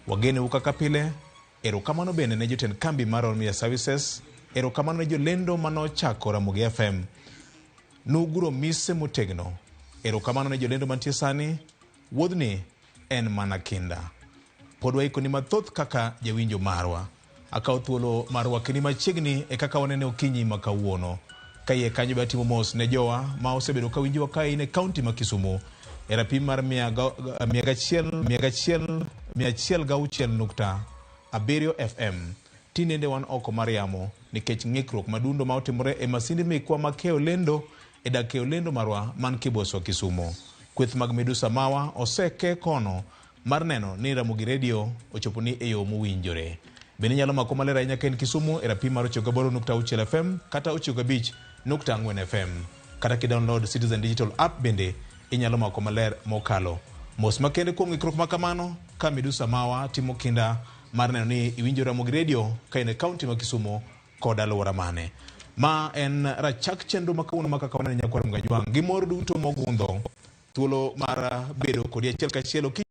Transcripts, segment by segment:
Wageni ukaka pile, erokamano bende ne jotend kambi mar All Media Services, erokamano ne jolendo manochako Ramogi FM. Nuguro mise motegno, erokamano ne jolendo mantie sani, wuodhni en mana kinda. Pod waiko ni mathoth kaka jawinjo marwa. Akaw thuolo marwa kini machiegni e kaka wanene okinyi makawuono. Kaye kanyo batimo mos ne jowa ma osebedo ka winjo ka in e kaunti ma Kisumu. E rapim mar 106.7 FM. Tinende wan oko mar yamo nikech ng'ikruok madundo ma otimore e masinde mekwa makeo lendo e dakeo lendo marwa man Kiboswa Kisumu. Kweth mag Medusa Mawa oseke kono mar neno ni Ramogi Radio ochopo ni e yo mowinjore. Bende nyalo mako malera ahinya ka en Kisumu e rapim mar 98.6 FM kata 95.4 FM. Kata ki-download Citizen Digital App bende inyalo mako maler mokalo. Mos makende kuom ng'ikruok makamano ka Medusa Mawa timo kinda mar neno ni iwinjo Ramogi Radio ka in e kaunti ma Kisumu kod alwora mane. Ma en rachak chenro makawuono makaka wanene nyakwar Mgajwang'. Gimoro duto mogundho thuolo mar bedo kodi achiel kachiel okinyi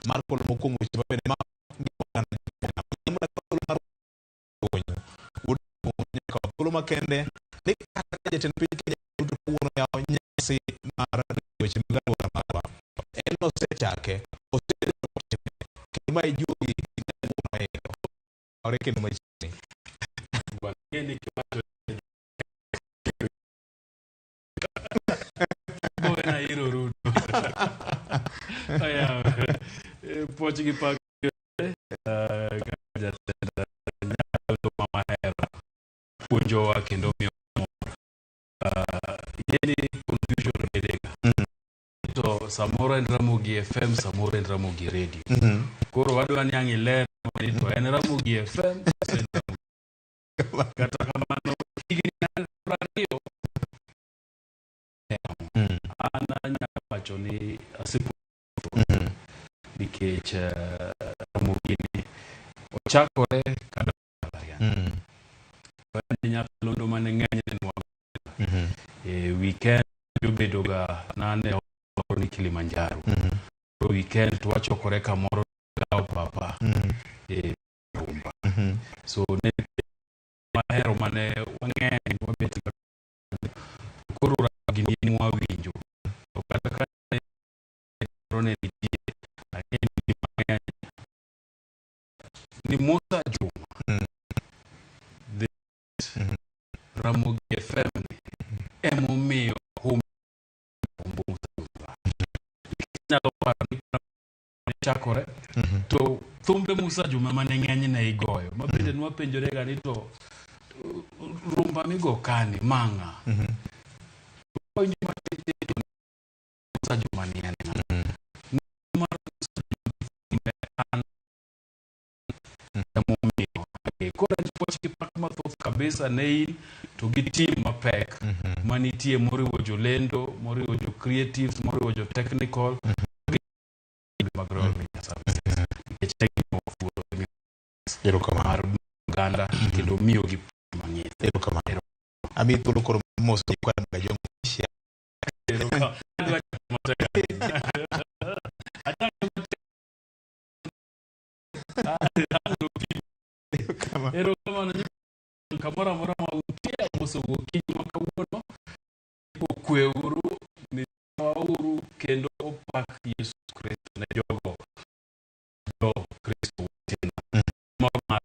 mar kolo mokwongo weche mabende ma thuolo makende ni kata jatend piny Kenya duto kawuono yawo nyasi mar weche mag alwora marwa. En osechake kima ijugi ore kendo machiegni wangeni kiwacho buena hiro rudo aya pochi gi pak jatenda nyalo mama hera punjowa kendo miyo yeni confusion bedega to samoro en Ramogi FM, samoro en Ramogi Radio. Koro wadwa ni ang'i ler to en Ramogi FM kata kamano higni radio ana wacho ni asipo nikech Ramogi ni ochakore kada nyalondo mane ng'eny weekend jobedoga nane ni Kilimanjaro. Weekend twachokore kamoro gao papa rumba. So ne mahero mane wang'eny wabet koro Ramogi ni wawinjo. To kata ka rone ni Musa Juma. Ramogi FM emomiyo chakore to thumbe Musa Juma mane ng'eny ne igoyo mabende nwa penjore ga ni to rumba migo kani manga Musa Juma ni ene kora nipochi kipak mathoth kabisa ne to gi team mapek manitie moriwo jolendo, moriwo jo creatives, moriwo jo technical magrol media services. Erokamano Uganda kendo miyo gi mang'eny. Erokamano. Ami thuolo koro mos kwa Mgajwang'. Erokamano kamora mora mautia moso gokinyi makawuono okweuru ni wauru kendo opak Yesu Kristo ne jogo do Kristo tena mama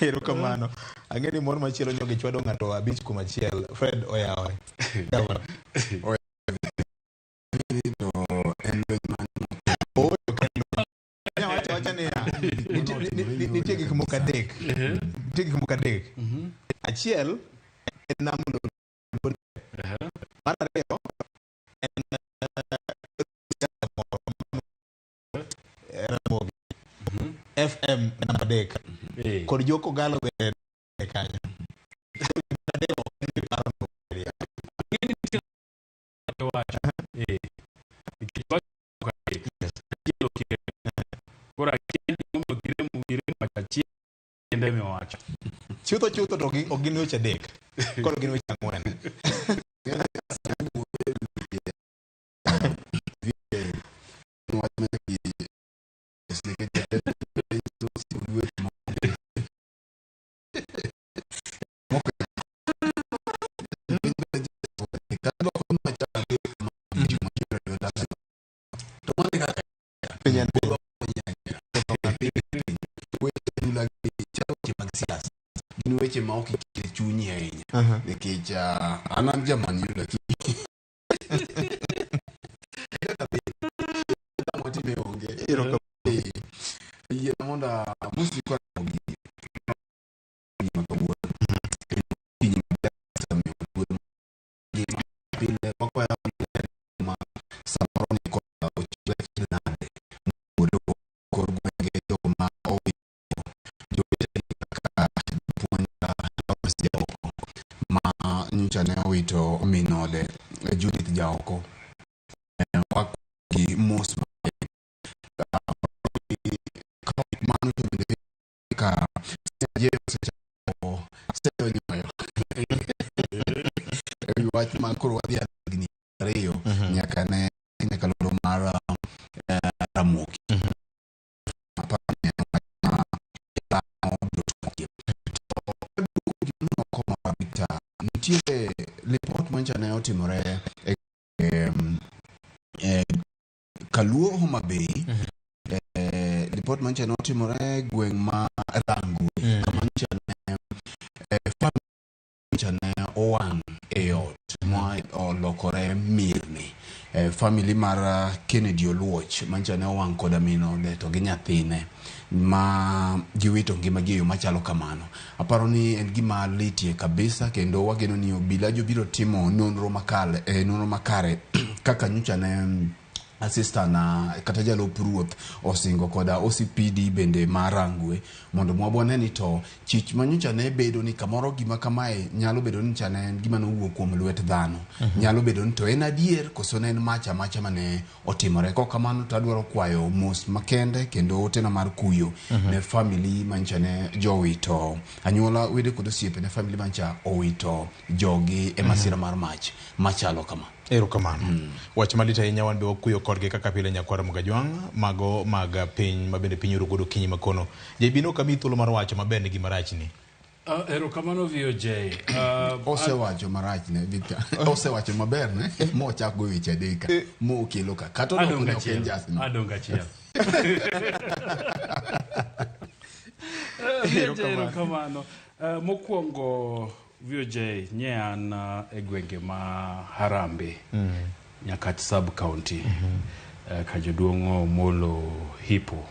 Erokamano. Ang'eni mon machielo nyoge chwado ng'ato abich kuom achiel. Fred oyawe. Nitie gik moko adek. Achiel en namuno. Mar ariyo en Ramogi FM namba 3 kod Joko Galo bende kanyo. Chutho to ogin weche adek. Koro gin weche ang'wen. Weche ma ok ikete chunyi ahinya nikech an jaman yudo motime onge yie mondo musi kwa Ramogi pile kwa ma samoro ni kwa ochwe nade modo kor gwenge to ma obi jo ka ma nyocha ne owito minode Judith Jaoko waki mos mano to bende ka seyo nyoyo wach ma koro wadhi agni ariyo nyaka ne lolo mar Ramogi nitie report mancha ne otimore Kaluo Homa Bay report mancha ne otimore gweng' ma Rangu mancha ne owang' e ot ma olokore mirni family mar Kennedy Oluoch mancha ne owang' koda minode to gi nyathine ma giwito ngimagi yo machalo kamano. Aparo ni en gima litie kabisa kendo wageno ni obila jo biro timo nonro makare kaka nyocha ne assistant kata jalup ruoth osingo koda OCPD bende marangwe mondo mwabone ni to chich manyocha ne bedo ni kamoro gima kamae nyalo bedo ni chane gima nowuok kuom lwet dhano nyalo bedo ni to en adier koso ne en macha mane otimore ko kamano to adwaro kwayo mos makende kendo otena mar kuyo ne family mancha ne jowito anyuola wede kod osiepe ne family mancha owito jogi e masira mar mach machalo kama. Erokamano. Wach malita ahinya wan be wakuyo kodgi kaka pile nyakwara Mugajwang' mago mag piny mabende piny orugodo kinyi makono. Jebino kami thuolo mar wacho maber ni gimarachni. Erokamano VOJ. Osewacho marachne Victor. Osewacho maber ne mo chak go weche adek mo okelo ka. Kata adonga chiel. Erokamano. Mokwongo VOJ nye an egwenge ma Harambe Nyakat sub county kajoduongo Molo Hipo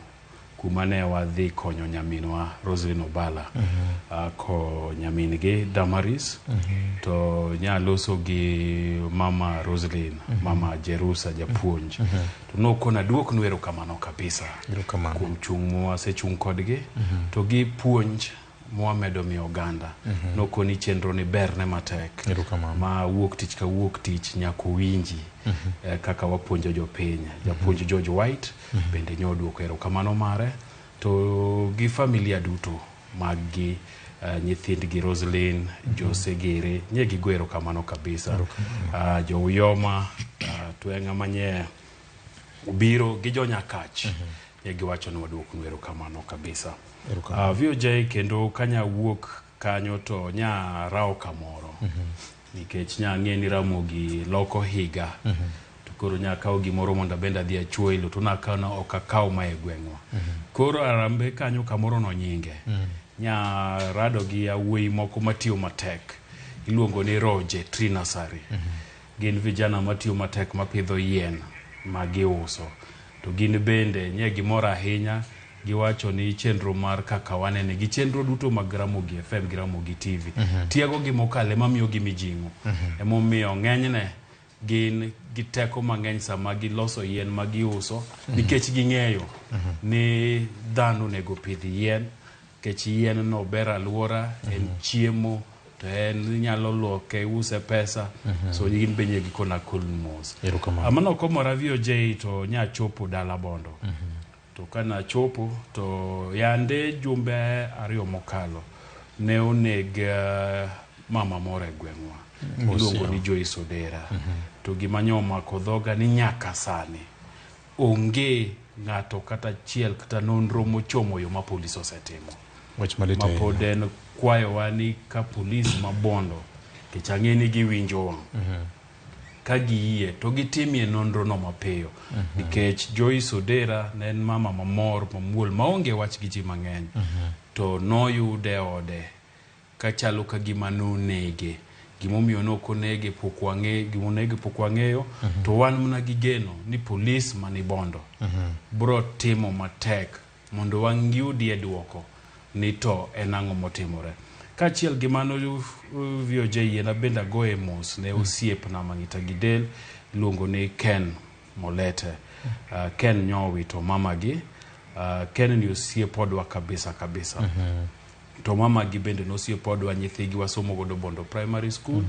kumane wadhi konyo nyaminwa Roslyn Obala ko nyamingi Damaris to nyaloso gi mama Roslyn mama Jerusa japuonj to nokona duok nwero kamano kabisa kuom chung' mwa sechung' kodgi to gi puonj Mohamedo mi oganda nokoni chenro ni berne matek ma wuok tich ka wuok tich nyako winji kaka wapuonjo jopiny japuonj George White bende nyoduoko erokamano mare to gi familia duto maggi nyithindgi Roslyn Jose Gere nye gigo erokamano kabisa jo Uyoma Twenga manye biro gi jo Nyakach nye giwacho ni waduoko erokamano kabisa. VOJ kendo kanya wuok kanyo to nya rao kamoro nikech nya ng'eni Ramogi loko higa to koro nya kawo gimoro mondo benda dhi achuoilo to nakana okakaw mae gweng'wa koro Harambe kanyo kamoro no nyinge nya rado gi awuoyi moko matiyo matek iluongo ni Roje Trinasari gin vijana matiyo matek mapidho yien magiuso to gin bende nye gimoro ahinya giwacho ni chenro mar kaka wanene gi chenro duto mag Ramogi FM gi Ramogi TV tiago gi mokale mamiyo gi mijingo emomiyo ng'enyne gin giteko mang'eny sama giloso yien magiuso nikech ging'eyo ni dhano nego pidh yien nikech yien no ber alwora en chiemo to en nyalo loke use pesa so gin benye gikona kulmos amano komora VOJ to nya chopo dala bondo to kana chopo to yande jumbe ariyo mokalo ne oneg mama moro e gweng'wa iluongo ni Joyce Odera. To gima nyomako dhoga ni nyaka sani onge ng'ato kata achiel kata nonro mochomo yo ma polis osetimo. Ma pod en kwayowa ni ka polis mabondo kichang'e ni giwinjo wang' ka giyie to gitimie nonro no mapiyo. Nikech Joyce Odera ne en mama mamor mamuol maonge wach gi ji mang'eny. To noyude ode ka chalo ka gima nonege. Gimomiyo nokonege pok wang'e, gimonege pok wang'eyo. To wan mna gigeno ni polis mani bondo bro timo matek mondo wangyudie duoko ni to en ang'o motimore. Kachiel gimano VOJ yena benda goe mos ne osiepna mang'ita gidel luongo ni Ken Molete. Ken nyowito mamagi. Ken ni osiepodwa kabisa. To mamagi bende nosiepodwa nyithigi wasomo godo Bondo Primary School.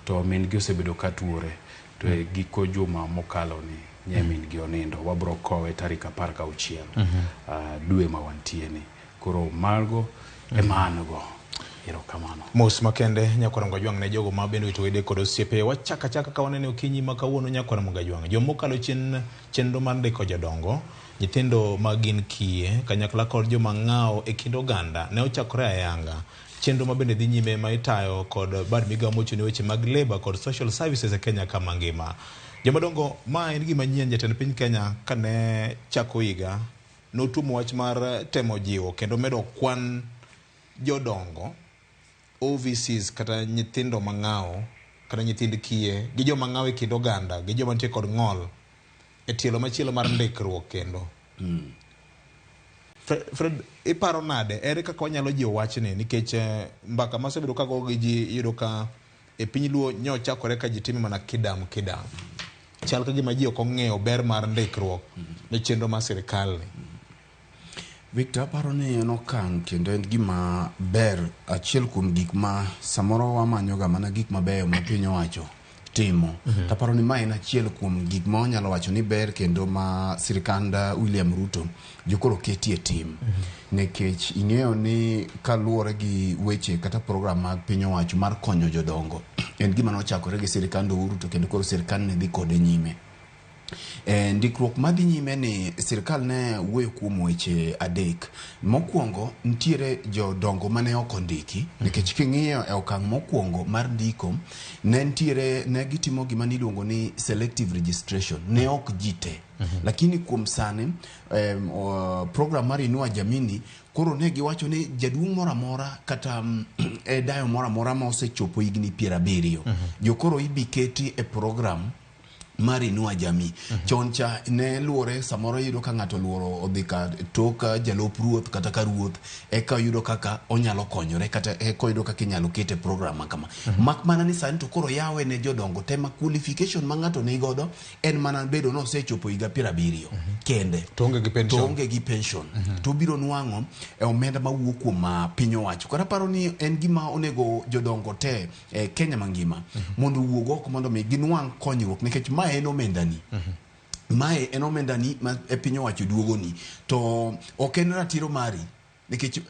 To min gi osebedo katuore. To giko juma mokalo ni nyemin gi onindo. Wabro kowe tarik 16 dwe ma wantieni. Koro mago emanugo. Mos makende nyakwara Mgajwang' ne jogo ma bende wito wede kod osiepe wachaka ka wanene okinyi ma kawuono nyakwara Mgajwang'. Jomokalo chenro mar ndiko jodongo, nyithindo magin kiye kanyakla kod joma ng'awo e kind oganda ne ochakore ayanga. Chenro ma bende dhi nyime ma itayo kod bad migawo mochuni weche mag labor kod social services e Kenya kama ngima. Jomadongo, ma en gima nyien jatend piny Kenya kane chako higa notumo wach mar temo jiwo kendo medo kwan jodongo OVCs kata nyithindo mang'awo kata nyithind kiye gi joma ng'awo e kind oganda gi joma nitie kod ng'ol e tielo machielo mar ndikruok kendo. Fred, iparo nade ere kaka wanyalo jiwo wachni nikech mbaka masebedo ka go gi ji yudo ka e piny Luo nyochakore ka ji timo mana kidam. Chal ka gima ji ok ong'eyo ber mar ndikruok ne chenro mar sirkal. Victor, paro ni en okang' kendo en gima ber achiel kuom gik ma samoro wamanyoga mana gik mabeyo ma piny owacho timo. Taparo ni ma en achiel kuom gik ma wanyalo wacho ni ber kendo ma sirikanda William Ruto jokoro ketie tim. Nekech ing'eyo ni kaluwore gi weche kata program mag piny owacho mar konyo jodongo en gima nochakore gi sirikanda Ruto kendo koro sirikal ne dhi kode nyime. Ndikruok madhi nyime ni sirikal ne wuoyo kuom weche adek. Mokwongo ntiere jodongo mane ok ondiki nikech king'iyo e okang' mokwongo mar ndiko ne gitimo gima niluongo ni selective registration ne ok jite. Lakini kuom sani program mar Inua Jamii koro ne giwacho ni jaduong' moramora kata dayo moramora ma osechopo higni 70 jokoro ibiketi e program mar Inua Jamii. Choncha ne luore samoro yudo ka ng'ato luoro odhi ka toka jalop ruoth kata ka ruoth eka yudo kaka onyalo konyore kata eka yudo kaka inyalo kete program kama. Mak mana ni sani to koro yawe ne jodongo tema qualification ma ng'ato ne godo en mana bedo no osechopo higa 70 kende to onge gi pension. To biro nwang'o e omenda mawuok kuom piny owacho. Kora paro ni en gima onego jodongo te Kenya mangima mondo wuog oko mondo mi ginwang' konyruok nikech mae en omendani. Mae en omendani ma e piny owacho duogoni to ok en ratiro mari nikech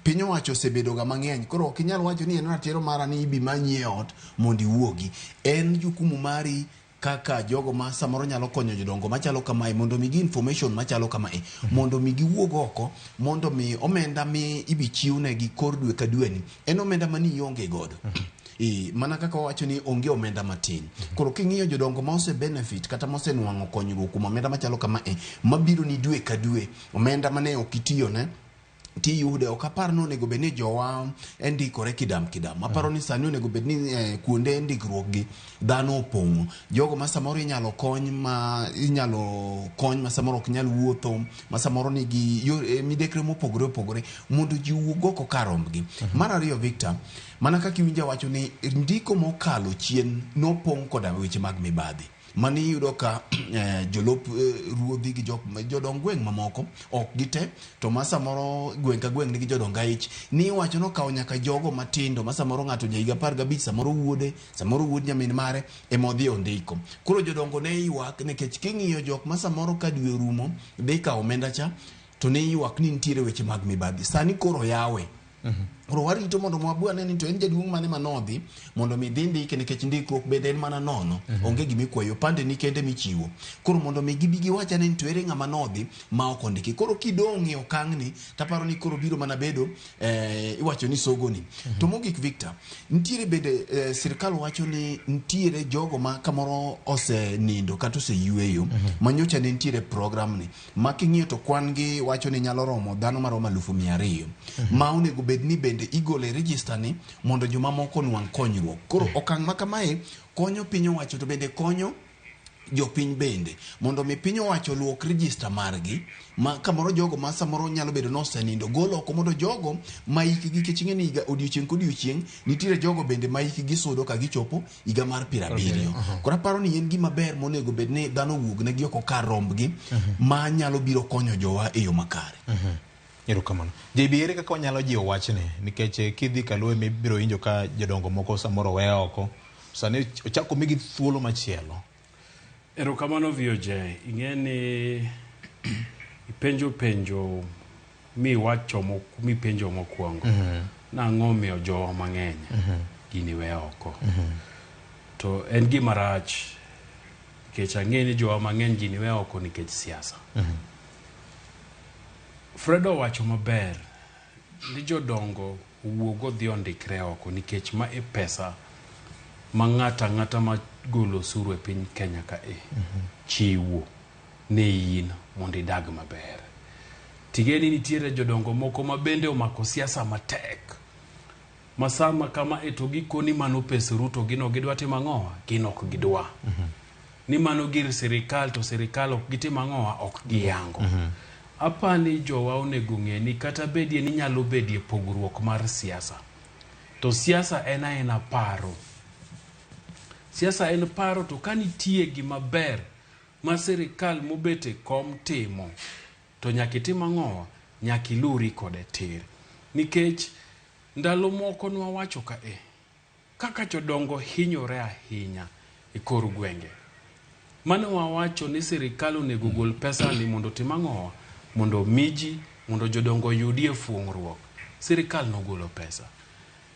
piny owacho osebedo ga mang'eny koro ok inyal wacho ni en ratiro mara ni ibi manyie ot mondo iwuogi. En jukumu mari kaka jogo ma samoro nyalo konyo jodongo machalo kamae mondo mi gi information machalo kamae mondo mi giwuog oko mondo mi omenda mi ibichiwne gi kor dwe ka dwe ni en omenda mani ionge godo. Mana kaka wacho ni onge omenda matin. Koro king'iyo jodongo ma ose benefit kata ma ose nwang'o konyruok kuom omenda machalo kamae mabiro ni dwe ka dwe omenda mane ok itiyo ne tiyude ok apar no onego bed ni jowa ndikore kidam. Aparo ni sani onego bed ni kuonde ndikruok gi dhano opong'o. Jogo ma samoro inyalo kony ma samoro ok nyal wuotho ma samoro nigi midekre mopogore mondo ji wuog oko karombgi. Mar ariyo Victor, mana kaka iwinja wacho ni ndiko mokalo chien nopong' koda weche mag mibadhi. Mani yudo ka jolop ruodhi gi jodong gweng' mamoko ok gite to ma samoro gweng' ka gweng' nigi jodong aich ni wacho no kawo nyaka jogo matindo ma samoro ng'ato jahiga 15 samoro wuod nyamin mare emodhi ondiko. Koro jodongo ne ywak nikech king'iyo jok ma samoro ka dwe rumo dhi kawo omenda cha to ne ywak ni nitiere weche mag mibadhi. Sani koro yawe Koro warito mondo mwabua ne ni to en jaduong' mane manodhi mondo mi dhi ndike nikech ndikruok bende en mana nono, onge gimi kwayo pande ni kende michiwo. Koro mondo mi gibi giwacha ne ni to ere ng'ama nodhi ma ok ondiki. Koro kidong' e okang' ni taparo ni koro biro mana bedo iwacho ni sogoni. To mogik Victor, ntiere bende sirkal wacho ni ntiere jogo ma kamoro ose nindo kata ose yueyo manyocha ne ntiere program ni ma king'iyo to kwan gi wacho ni nyalo romo dhano maromo 200,000 ma onego bed ni bende igole register ni mondo joma moko nwang' konyruok. Koro okang' ma kamae konyo piny owacho to bende konyo jopiny bende mondo mi piny owacho luok register margi ma kamoro jogo ma samoro nyalo bedo nosenindo golo oko mondo jogo ma ikgi keching'e ni odiochieng' kodiochieng' nitiere jogo bende ma ikgi sudo ka gichopo higa mar 70. Koro aparo ni en gima ber monego bed ni dhano wuog negi oko kar rombgi ma nyalo biro konyo jowa e yo makare. Erokamano. JB, ere kaka wanyalo jiwo wachni nikech kidhi kaluwe mibiro winjo ka jodongo moko samoro weya oko sani ochako migi thuolo machielo. Erokamano VOJ, ing'e ni penjo mi penjo mokwongo nang'o miyo jowa mang'eny gini weya oko. To en gima rach nikech ang'e ni jowa mang'eny gini weya oko nikech siasa. Fredo wacho maber ni jodongo wuogo dhi ondikre oko nikech ma e pesa ma ng'ata ma golo osuru e piny Kenya ka chiwo ne in mondo idag maber. Tigeni nitiere jodongo moko ma bende omako siasa matek masama kama to gikoni mano pes Ruto gino gidwa timo ang'owa gino ok gidwa ni mano gir sirikal to sirikal ok gitimo ang'owa ok giyango. Apani jowa onego ng'e ni kata bedie ni nyalo bedie pogruok mar siasa to siasa en aena paro. Siasa en paro, to kanitie gima ber ma sirikal mobete kom timo to nyaka itim ang'owa, nyaka iluri kode tir. Nikech ndalo moko nwawacho ka kaka jodongo hinyore ahinya e kor gwenge. Mane wawacho ni sirikal onego gol pesa ni mondo tim ang'owa, mondo miji, mondo jodongo yudie fuong'ruok. Sirikal nogolo pesa.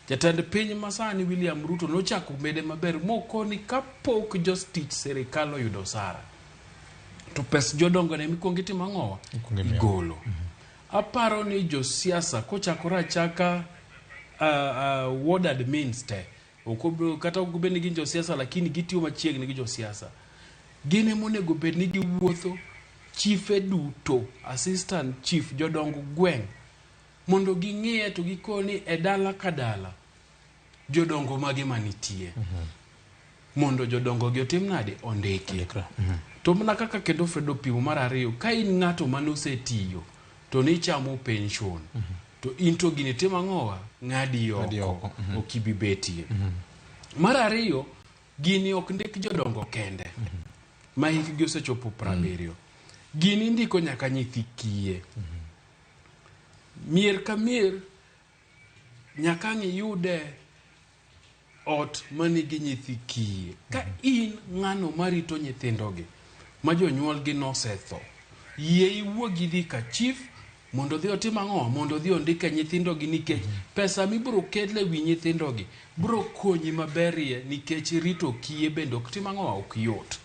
Jatend piny masani William Ruto nochako mede maber moko ni kapok jostich sirikal oyudo sara to pes jodongo ne mikwongo itimo ang'owa igolo. Aparo ni josiasa kochakore achaka ward admins te kata ok bed ni gin josiasa lakini gitiyo machiegni gi josiasa, gin monego bed ni giwuotho chiefe duto, assistant chief, jodong gweng' mondo ging'iye to gikoni e dala ka dala jodongo mage manitie mondo jodongo gi otim nade ondiki. To mana kaka kendo Fredo pimo mar ariyo, ka in ng'ato manosetiyo to ni chamo pension to into gini tim ang'owa ng'adi oko okibibetie. Mar ariyo, gini ok ndik jodongo kende ma hikgi osechopo 70. Gini ndiko nyaka nyithi kiye. Mier ka mier nyaka ng'iyude ot manigi nyithi kiye. Ka in ng'ano marito nyithindogi ma jonyuolgi nosetho, yie iwuogi dhi ka chief mondo dhi otim ang'owa, mondo dhi ondike nyithindogi nikech pesa mibiro ketle wi nyithindogi biro konyi maberie nikech rito kiye bende ok tim ang'owa ok yot.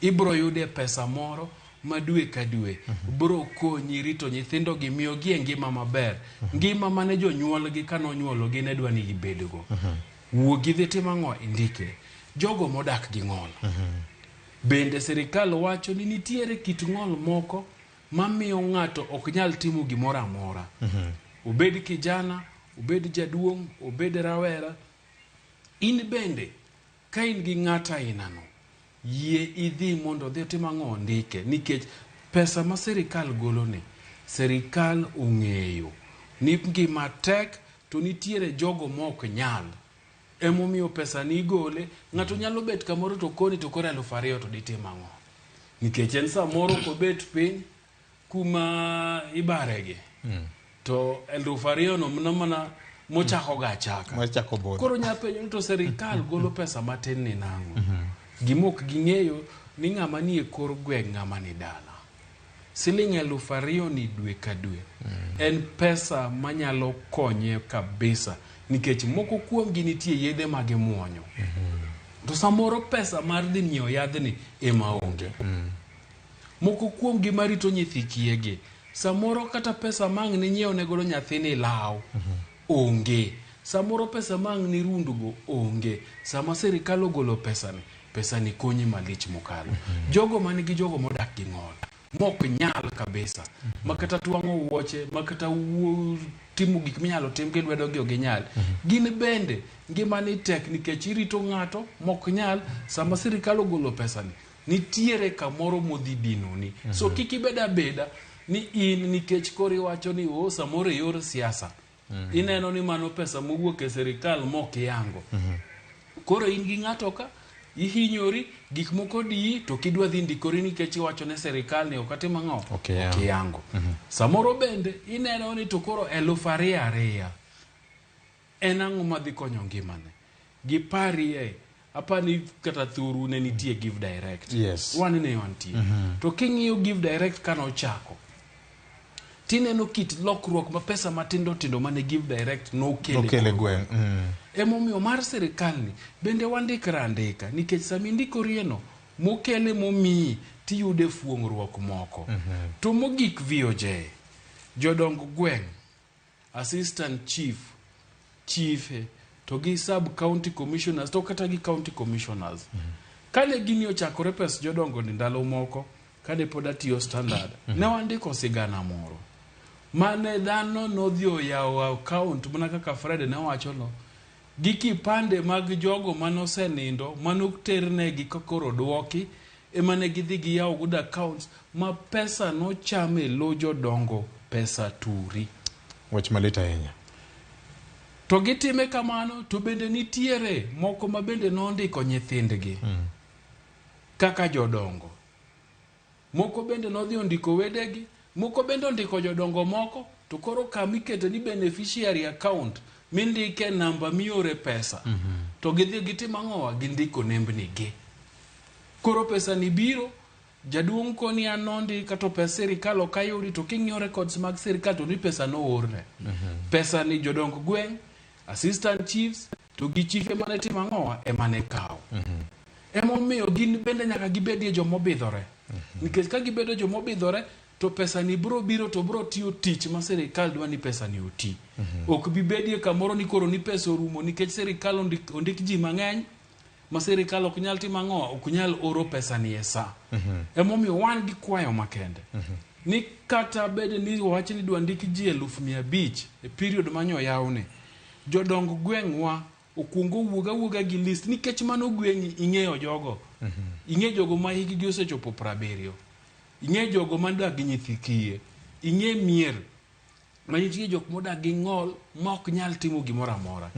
Ibiro yude pesa moro ma dwe ka dwe biro konyi rito nyithindogi, miyogi e ngima maber, ngima mane jonyuolgi kanonyuologi ne dwa ni gibedgo. Wuogi dhi tim ang'owa indike. Jogo modak gi ng'ol bende sirikal wacho ni nitiere kit ng'ol moko mamiyo ng'ato ok nyal timo gimoro amora. Obed kijana, obed jaduong', obed rawera, in bende ka in gi ng'ata ainano, yie idhi mondo dhi tim ang'owa ndike nikech pesa ma sirikal golo ni, sirikal ong'eyo ni ngima tek to nitiere jogo mok nyal. Emomiyo pesa ni igole, ng'ato nyalo bet kamoro to koni to kore 2,000 to ditim ang'owa. Nikech en samoro kobet piny kuma ibarege to 2,000 no mana mochako ga chaka. Koro nyapenyo to sirikal golo pesa matin ni nang'o? Gimok ging'eyo ni ng'ama ni e kor gweng' ng'ama ni dala. siling 2,000 ni dwe ka dwe en pesa manyalo konye kabisa nikech moko kuom gi nitie yedhe mag muonyo to samoro pesa mar dhi nyiewo yadhni ema onge moko kuom gi marito nyithi kiege samoro kata pesa mang ni nyiewo ne godo nyathini law onge samoro pesa mang ni rundugo onge sama sirikal ogolo pesa ni konyi malich mokalo jogo manigi jogo modak gi ng'ol mok nyal kabisa makata tuang'o wuoche makata timo gik minyalo tim gi lwedo gi nyal gin bende ngimani tek nikech irito ng'ato mok nyal sama sirikal ogolo pesani nitiere kamoro modhi dinoni so kik ibeda beda ni in nikech kori wacho ni samoro yor siasa ineno ni mano pesa mowuok e sirikal mok yango koro in gi ng'ato ka ihinyori gik moko di to kidwa dhi ndikori nikech iwacho ne sirikal ni ok atima ng'o ok yango samoro bende ineno ni to koro 2,200 en ang'o madhi konyo ngimane giparie apani kata thuru ne nitie give direct wan ne wantie to king'iyo give direct kano chako tineno kit lokruok ma pesa matindo tindo mane give direct nokele gweng emomiyo mar sirikal ni bende wandikra andika nikech sami ndikorieno mokele momiyi tiyude fuong'ruok moko to mogik VOJ jodong gweng assistant chief to gi sub county commissioners to kata gi county commissioners kane gini ochakore pes jodongo ni ndalo moko kane pod atiyo standard ne wandiko sigana moro mane dhano nodhi oyawo account mana kaka Fred ne wacho no gi kipande mag jogo manosenindo manoternegi kokoro duoki emane gidhi giyawo good accounts ma pesa no chame lo jodongo pesa turi wach malita ahinya to gitime kamano to bende nitiere moko ma bende nondiko nyithindgi kaka jodongo moko bende nodhi ondiko wedegi moko bende ondiko jodongo moko to koro kamikete ni beneficiary account mindike namba miore pesa to gidhi gitima ng'owa gindiko nembni gi koro pesa ni biro jaduong' koni anondi kato pesa sirikal okayudi to king'iyo records mag sirikal to ni pesa no orne pesa ni jodong gweng assistant chiefs to gi chief emane tima ng'owa emane kawo emomiyo gin bende nyaka gibedie jomobidhore nikech ka gibedo jomobidhore to pesa ni bro biro to bro tiyo tich ma sirikal dwa ni pesa ni oti ok bibedie kamoro ni koro ni pesa orumo nikech sirikal ondik ji mang'eny ma sirikal ok nyal timo ang'o ok nyal oro pesa ni esa emomiyo wan gi kwayo makende ni kata bede ni wach ni dwa ndik ji 500,000 e period manyo yawne jodong gweng'wa okungo wuoga gi list nikech mano gweng'i ing'eyo jogo ing'e jogo ma higi osechopo 70 ing'e jogo mandak gi nyithi kiye ing'e mier ma nitie jok modak gi ng'ol ma ok nyal timo gimoro amora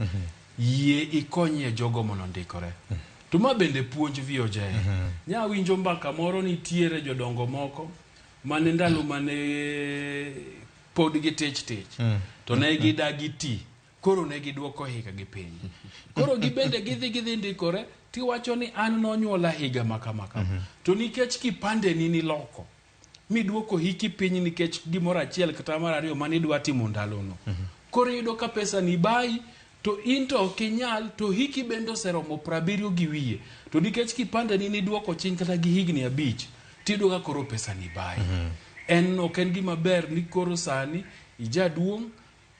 yie ikonyie jogo mondo ndikore to ma bende puonj VOJ nya winjo mbaka moro nitiere jodongo moko mane ndalo mane pod gi tich to ne gidagi ti koro ne giduoko higa gi piny koro gibende gidhi ndikore tiwacho ni an nonyuola higa maka to nikech kipande ni loko miduoko hiki piny nikech gimoro achiel kata mar ariyo mane idwa timo ndalono koro yudo ka pesa ni bai to into kinyal to hiki bendo seromo 70 gi wiye to nikech kipande ni duoko ching kata gi higni 5 tido ka koro pesa ni bai en ok en gima ber ni koro sani ijaduong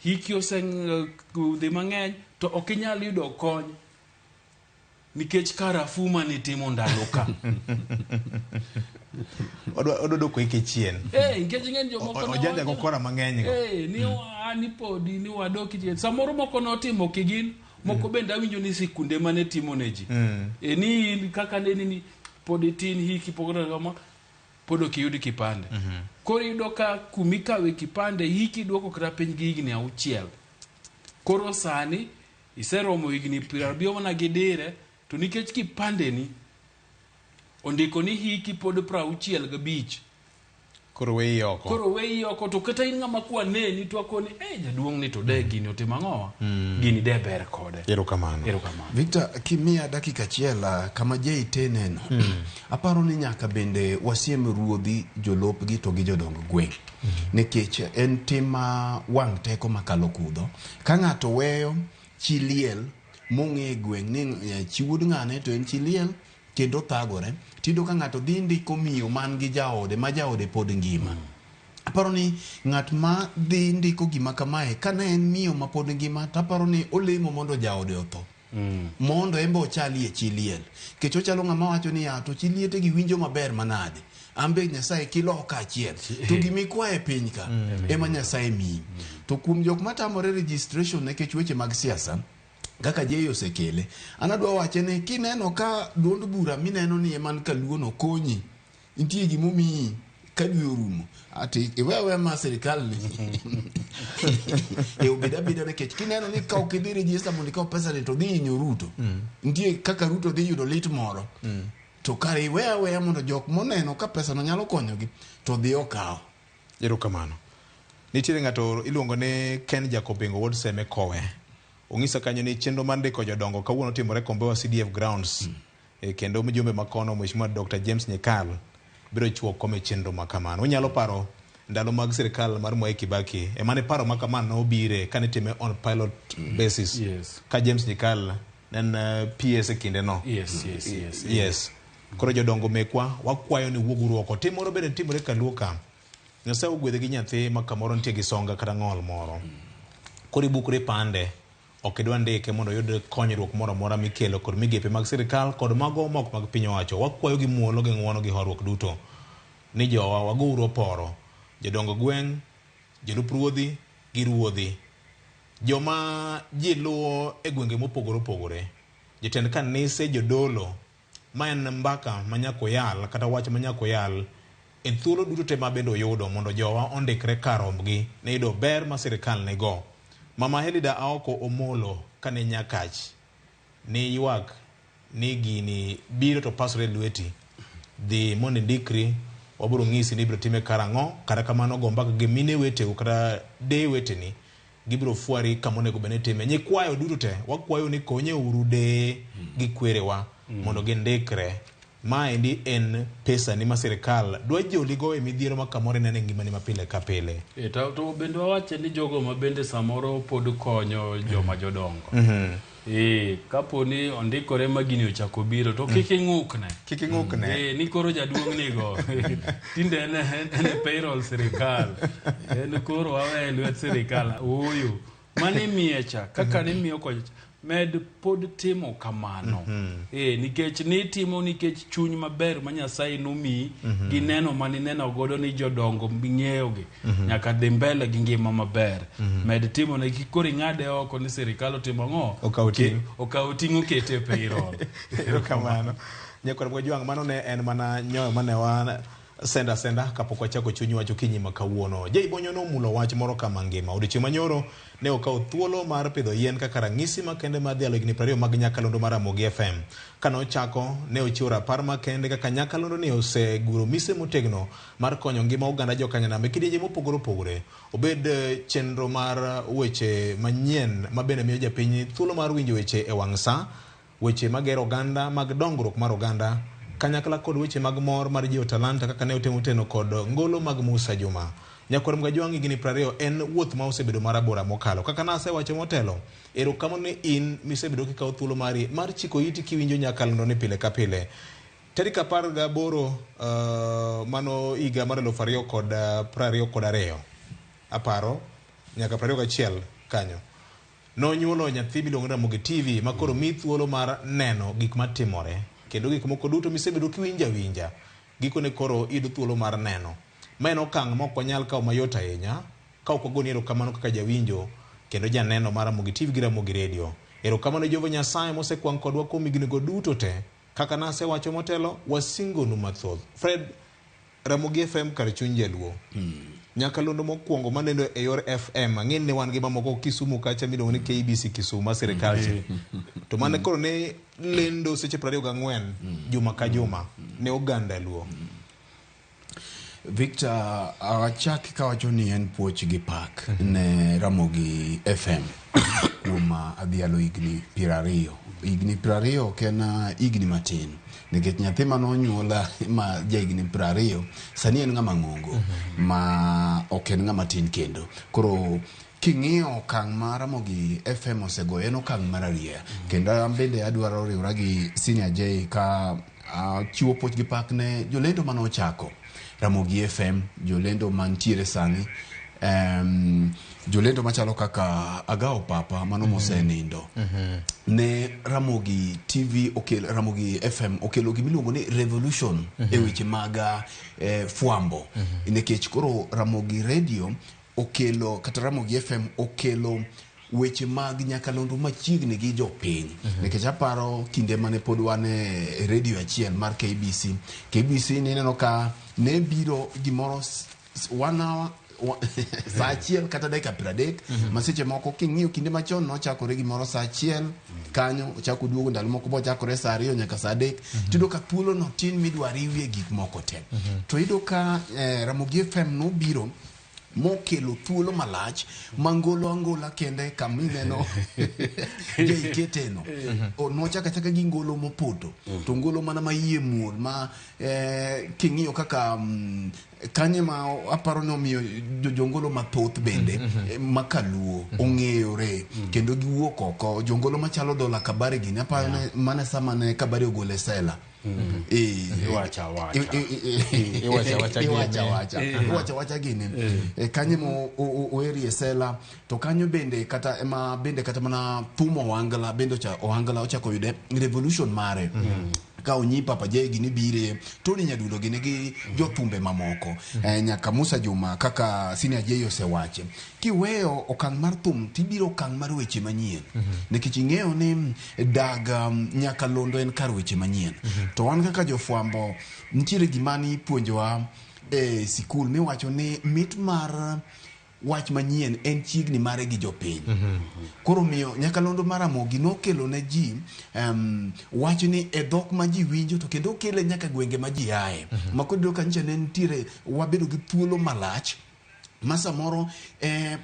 hiki oseng'udhi mang'eny to ok inyal yudo kony nikech karafu mane timo ndalo ka odo doko hiki chien nikech ng'eny jomoko ojanja kokora mang'eny ni podi ni wadoki chien samoro moko notimo kigin moko bende awinjo ni sikunde mane timo neji ni kaka ni podi tin hiki pogora kama podo kiyudi kipande koro yudo ka kumikawe kipande hiki duoko kata piny gi higni 6 koro sani iseromo higni 70 na gidire to nikech kipande ni ondiko ni hiki pod 65 Koro weyi oko to kata in ng'ama kwa neni to akoni jaduong' ni to de gini otimo ang'owa gini de ber kode. Erokamano. Victor, kimia dakika achiel kama jei te neno aparo ni nyaka bende wasiem ruodhi jolopgi to gi jodong gweng' nikech en tim ma wang' teko makalo kudho ka ng'ato weyo chi liel mong'e gweng' ni chi wuod ng'ane to en chi liel kendo thagore tido ka ng'ato dhi ndiko miyo man gi jaode ma jaode pod ngima. Aparo ni ng'at ma dhi ndiko gima kamae kana en miyo ma pod ngima taparo ni olemo mondo jaode otho mondo embe ochali e chi liel kech ochalo ng'ama wacho ni to chi liete gi winjo maber manade ambe Nyasaye kiloka achiel to gimikwae piny ka ema Nyasaye miyi. To kuom jok matamore registration nekech weche mag siasa kaka jeyo osekele anadwa wache ni kineno ka duond bura mineno ni eman kaluono konyi intie gimomiyi ka dwe orumo ati iwewe ma sirikal ni obeda nekech kineno ni ka ok idhi register mondo ikaw pesa ni to dhi inyo Ruto intie kaka Ruto dhi yudo lit moro to kare iwewe mondo jok moneno ka pesa no nyalo konyogi to dhi okaw. Erokamano. Nitiere ng'ato iluongo ni Ken Jacobengo Ward Seme Kowe. Ong'isa kanyo ni chenro mar ndiko jodongo kawuono timore Kombewa CDF Grounds kendo mjumbe makono Mheshimiwa Dr. James Nyekal biro chuo kome chenro makamano. Unyalo paro ndalo mag sirikal mar Mwai Kibaki emane paro makamano obire kane time on pilot basis ka James Nyekal nen PS kinde no. Yes. Koro jodongo mekwa wakwayo ni wuoguru oko timoro bende timore Kaluoka. Nyasaye ogwedhe gi nyathi makamoro nitie gi songa kata ng'ol moro. Koro ibukre pande okidwa ndike mondo yud konyruok moro amora mikelo kod migepe mag sirikal kod mago mok mag piny owacho. Wakwayo gi muolo gi ng'wono gi horuok duto ni jowa waguru oporo jodongo gweng', jolup ruodhi gi ruodhi, joma ji luwo e gwenge mopogore opogore, jotend kanise, jodolo, ma en mbaka manyako yal kata wach manyako yal en thuolo duto te ma bende oyudo mondo jowa ondikre karombgi ne yudo ber ma sirikal nego. Mama Helida Aoko Omolo kane nyakach ni ywak ni gini biro to pasore lweti dhi mondo ndikri wabiro ng'isi ni biro time karang'o kata kamano go mbaka gi mine weteu kata de weteni gibiro fuari kamonego bene time. Nyikwayo duto te wakwayo ni konye uru de gi kwerewa mondo gindikre. Maendi en pesa ni ma sirikal dwa joligo e midhiero ma kamoro nene ngimani mapile ka pile. To bende wawache ni jogo ma bende samoro pod konyo joma jodongo. Kapo ni ondikore ma gini ochako biro to kik ing'ukne. Ni koro jaduong' nigo tinde en payroll sirikal. En koro wawe lwet sirikal. Uyu mani miecha kaka ni miyo konyo med pod timo kamano. Nikech ni timo nikech chuny maber ma Nyasaye nomi gi neno mani neno godo ni jodongo ng'eyogi nyaka dhi mbele gi ngima maber. Med timo ne kikori ng'ade oko ni sirikal otimo ng'o okaw ting'o kete payroll. Erokamano. Nyakore mwa juang' mano ne en mana nyoyo mane wan senda kapok wachako chuny wacho kinyi makawuono. Jei Bonyo nomulo wach moro kama ngima. Odiochieng' manyoro ne okawo thuolo mar pidho yien kaka ranyisi makende mar dhialo higni 20 mag nyakalondo mar Ramogi FM. Kane ochako ne ochiwo rapar makende kaka nyakalondo ni oseguro mise motegno mar konyo ngima oganda jokanyanam e kidienje mopogore opogore. Obed chenro mar weche manyien mabende miyo japiny thuolo mar winjo weche e wang' sa, weche magero oganda mag dongruok mar oganda kanyakla kod weche mag mor mar jiwo talanta kaka ne otemo teno kod ngolo mag Musa Juma. Nyakore mga juang' higni 20 en wuoth ma osebedo marabora mokalo. Kaka nase wacho motelo, erokamano ni in misebedo kikawo thuolo mari mar chiko iti kiwinjo nyakalondo ni pile ka pile. Tarik 18 mano higa mar 2022 aparo nyaka 21 kanyo nonyuolo nyathi miluongo ni Ramogi TV makoro mi thuolo mar neno gik matimore kendo gik moko duto misebedo kiwinja gikone koro ido thuolo mar neno. Ma en okang' mok wanyal kawo mayot ahinya ka ok wagoni erokamano kaka jawinjo kendo janeno mar Ramogi TV gi Ramogi Radio. Erokamano Jehova Nyasaye mosekwang' kodwa kuom hignigo duto te. Kaka nase wacho motelo, wasingonu mathoth. Fred, Ramogi FM kar chuny jaluo. Nyakalondo mokwongo manendo e yor FM. Ang'en ne wan gi mamoko Kisumu kacha miluongo ni KBC Kisumu sirikal. To mane koro ne lendo seche 24 juma ka juma ne oganda luo. Victor, achak kawacho ni en puoch gi pak ne Ramogi FM kuma adhialo igni 20. Igni 20 kena igni matin. Nikech nyathi manonyuola ma jaigni 20 sani en ng'ama ng'ongo ma ok en ng'ama tin kendo. Koro king'iyo okang' ma Ramogi FM osegoyo en okang' mararia. Kendo bende adwaro riwra gi Senior J ka chiwo puoch gi pak ne jolendo manochako Ramogi FM, jolendo mantiere sani, jolendo machalo kaka Agao Papa mano mosenindo. Ne Ramogi TV Ramogi FM okelo gimiluongo ni revolution e weche mag fuambo. Nikech koro Ramogi Radio okelo kata Ramogi FM okelo weche mag nyakalondo machiegni gi jopiny. Nikech aparo kinde mane pod wan e radio achiel mar KBC nineno ka ne biro gimoro 1 hour saa achiel kata dakika 30 maseche moko king'iyo kinde machon nochakore gimoro saa achiel kanyo ochako duogo ndalo moko bochakore saa 2 nyaka saa 3 tido ka thuolo no tin midwariwie gik moko te to ido ka Ramogi FM no biro mokelo thuolo malach mangolo angola kende kamineno jeiketeno nochaka chaka gi ngolo mopoto to ngolo mana mayie muol ma king'iyo kaka kanye ma aparo no miyo jongolo mathoth bende makaluo ong'eyore kendo giwuok oko jongolo machalo dola kabare gini aparo mana sama ne kabare ogole sela wacha gini kanye mo oeri sela to kanyo bende kata mana thumo wangala bende ohangala ochako yude revolution mare ka onyi Papa J gini bire Tony Nyadundo gini gi jothumbe mamoko nyaka Musa Juma kaka Senior J osewache kiweyo okang' mar thum tibiro okang' mar weche manyien nikech ing'eyo ni dag nyakalondo en kar weche manyien to wan kaka jofuambo nitiere gimani puonjowa e sikul miwacho ni mit mar wach manyien en chiegni mare gi jopiny koro miyo nyakalondo mar Ramogi nokelo ne ji wach ni e dhok ma ji winjo to kendo kele nyaka gwenge ma ji ae makodo ka nche ne nitiere wabedo gi thuolo malach masa moro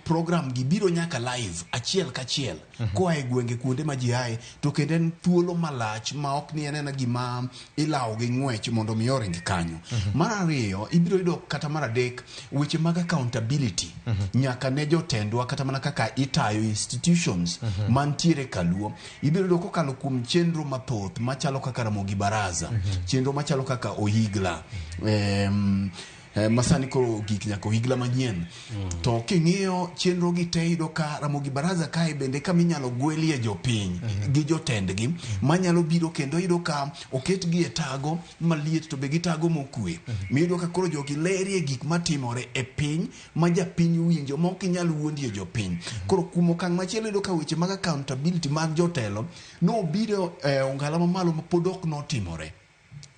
program gi biro nyaka live achiel kachiel koa e gwenge kuonde ma ji ae to kendo en thuolo malach ma ok ni enena gima ilawo gi ng'wech mondo mi oring kanyo mar ariyo ibiro yudo kata mar adek weche mag accountability nyaka ne jotendwa kata mana kaka itayo institutions mantiere kaluo ibiro yudo kokalo kuom chenro mathoth machalo kaka Ramogi Baraza chenro machalo kaka Ohigla masani koro gik nyako higla manyien to king'iyo chenro gi te ido ka Ramogi Baraza kae bende kaminyalo gwelie jopiny gi jotendgi manyalo biro kendo ido ka oketgi e tago maliet to be gi tago mokwe mido ka koro jogi lerie gik matimore e piny ma japiny winjo mok inyal wuondie jopiny koro kumo kang' machielo ido ka weche mag accountability mag jotelo no biro ongala mamalo ma pod ok notimore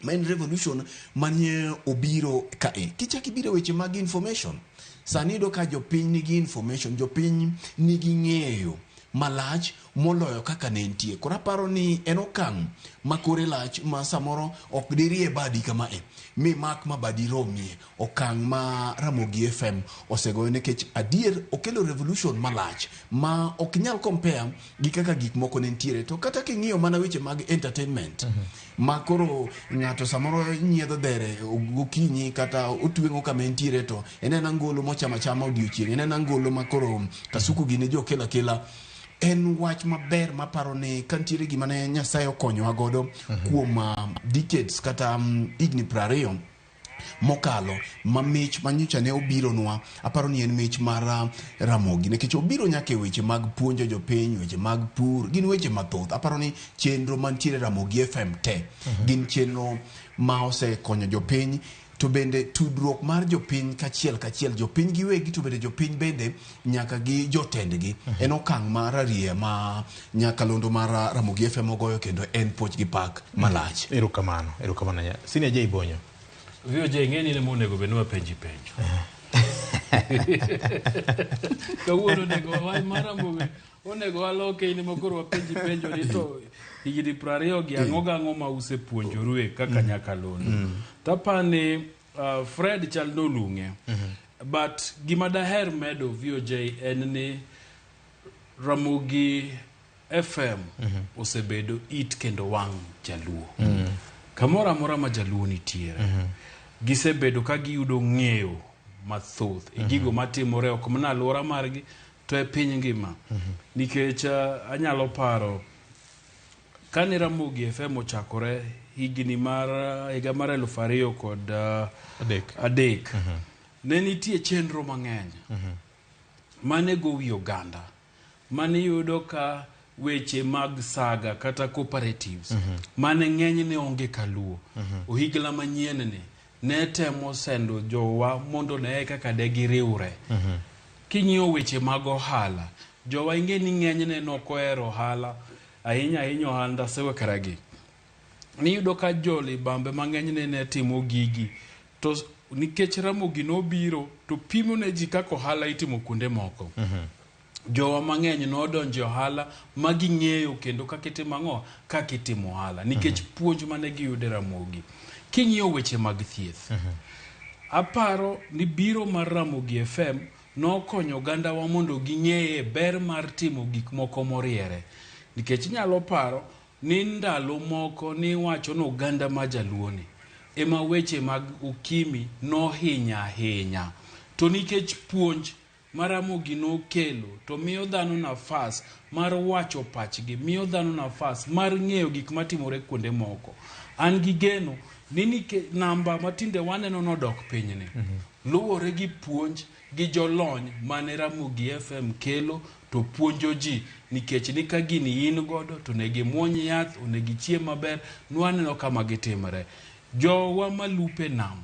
main revolution manye obiro kae kichaki biro weche mag information sani do ka jopiny nigi information jopiny nigi ng'eyo malach moloyo kaka ne ntie kora paro ni en okang' makore lach ma samoro ok dirie badi kama mi mak ma badi romie okang' ma Ramogi FM osegoyo nikech adier okelo revolution malach ma ok nyal compare gi kaka gik moko ne ntiere to kata king'iyo mana weche mag entertainment ma koro ng'ato samoro nyiedho dhere gokinyi kata otwengo kama ntiere to enena ngolo mochama chama odiochieng enena ngolo ma koro kasuku gine jo kela en wach maber maparo ni kantiere gima ne Nyasaye okonyowa godo kuom decades kata igni 20 mokalo mamich manyicha ne obironwa aparo ni en mich mar Ramogi nikech obiro nyaka weche mag puonjo jopiny weche mag pur gin weche mathoth aparo ni chenro mantiere Ramogi FM te gin chenro ma osekonyo jopiny to bende tudruok mar jopiny kachiel jopiny giwegi to bende jopiny bende nyaka gi jotendgi en okang' mar arie ma nyakalondo mar Ramogi FM ogoyo kendo en poch gi pak malach erokamano Senior J Bonyo VJ ng'eni ne monego benwa penjo kawuono nego wach mar Ramogi onego waloke ni mokoro wapenjo ni to higni 20 gi ang'o ma usepuonjoru kaka nyakalondo tapani Fred chal nolung'e. But gima daher medo VOJ en ni Ramogi FM osebedo it kendo wang' jaluo. Kamora mora ma jaluo nitiere. Gisebedo ka giyudo ng'eyo mathoth e gigo matimore ok mana alwora margi to e piny ngima. Nikech anyalo paro kane Ramogi FM ochakore higa mar 2003 ne nitie chenro mang'eny mane go wi Uganda mane yudo ka weche mag saga kata cooperatives mane ng'eny ne onge kaluo ohigla manyien ne temo sendo jowa mondo ne kaka de giriure king'iyo weche mag ohala jowa ing'e ni ng'eny ne nokoero ohala ahinya ohanda sewekaragi ni yudo ka joli bambe mang'eny ne timo gigi to nikech Ramogi nobiro to pimo ne ji kaka ohala itimo kuonde moko jowa mang'eny nodonjo ohala magi ng'eyo kendo kaka itimo ang'o kaka itimo ohala nikech puonj mane giyudo Ramogi king'iyo weche mag thieth aparo ni biro mar Ramogi FM nokonyo oganda wa mondo ging'eye ber mar timo gik moko moriere nikech nyalo paro ni ndalo moko ni wacho no oganda ma jaluoni ema weche mag ukimi no hinya to nikech puonj Ramogi no kelo to miyo dhano nafas mar wacho pachgi miyo dhano nafas mar ng'eyo gik matimore kuonde moko an gi geno ni namba matinde waneno nodok pinyni luwore gi puonj gi jolony mane Ramogi FM kelo to puonjo ji nikech ni ka gini in godo to negi muony yath onegi chiem maber nwaneno kama gitimore jowa malupe nam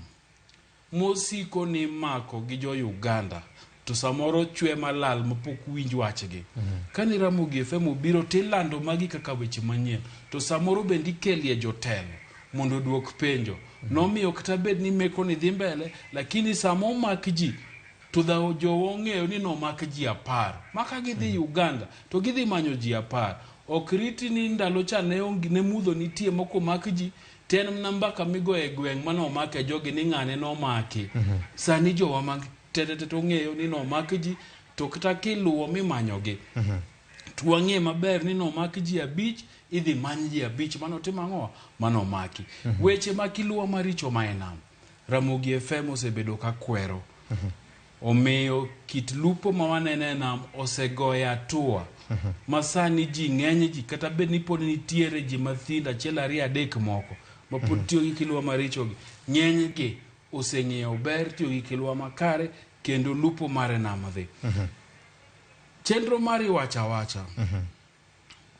mosiko ni mako gi jo Uganda to samoro chwe malal mapok winj wachgi kani Ramogi FM obiro tilando magi kaka weche manyien to samoro bendi kelie jotelo mondo duok penjo nomiyo kata bed ni meko ni dhi mbele lakini samo mak ji to da jowo ng'eyo ni no mak ji 10 maka gidhi Uganda to gidhi manyo ji 10 ok riti ni ndalo cha ne mudho nitie moko mak ji ten namba kamigo e gweng mano make jogi ni ng'ane no maki sani jowa mag tete to ng'eyo ni no mak ji to kata kiluwo mimanyogi to wang'e maber ni no mak ji 5 idhi many ji 5 mano timo ang'o mano maki weche makiluwo maricho maenam Ramogi FM osebedo ka kwero omeyo kit lupo ma wanene nam osegoya tua masani ji ng'eny ji kata bed ni pod nitiere ji mathinda achiel 2 3 moko mapod tiyo gi kiluwa maricho gi ng'eny gi oseng'eyo ber tiyo gi kiluwa makare kendo lupo mare nam dhi chenro mari wacha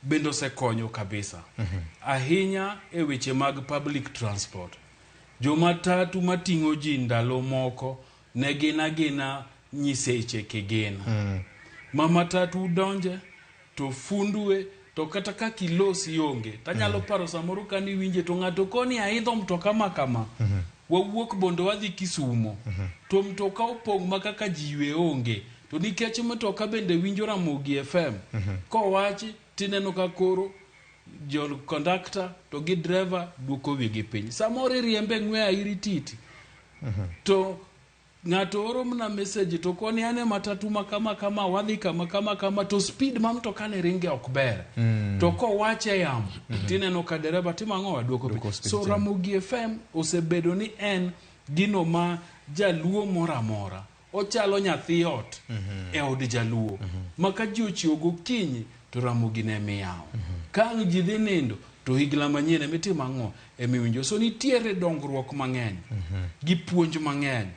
bendo sekonyo kabisa ahinya e weche mag public transport jomatatu mating'o ji ndalo moko ne gina nyiseche kigena mamatatu donje to fundue to kata ka kilosi onge tanyalo paro samoro kani winje to ng'ato koni aidho mtoka makama wawuok bondo wadhi Kisumo to mtoka opong' makaka jiwe onge to nikech mtoka bende winjo Ramogi FM kowachi tineno ka koro jo conductor to gi driver duoko wigi piny samoro riembe ng'we iri titi to ng'ato oro mna message to koni ane matatu makama wadhi kama to speed ma mtoka ne ringe ok ber to kowache yamo tineno ka dereba timang'o waduoko piny so Ramogi FM osebedo ni en gino ma jaluo moramora ochalo nyathi ot e od jaluo maka ji ochiwo gokinyi to Ramogi ne miyawo kang' ji dhi nindo to higla manyien emitimo ang'o emiwinjo so nitiere dongruok mang'eny gi puonj mang'eny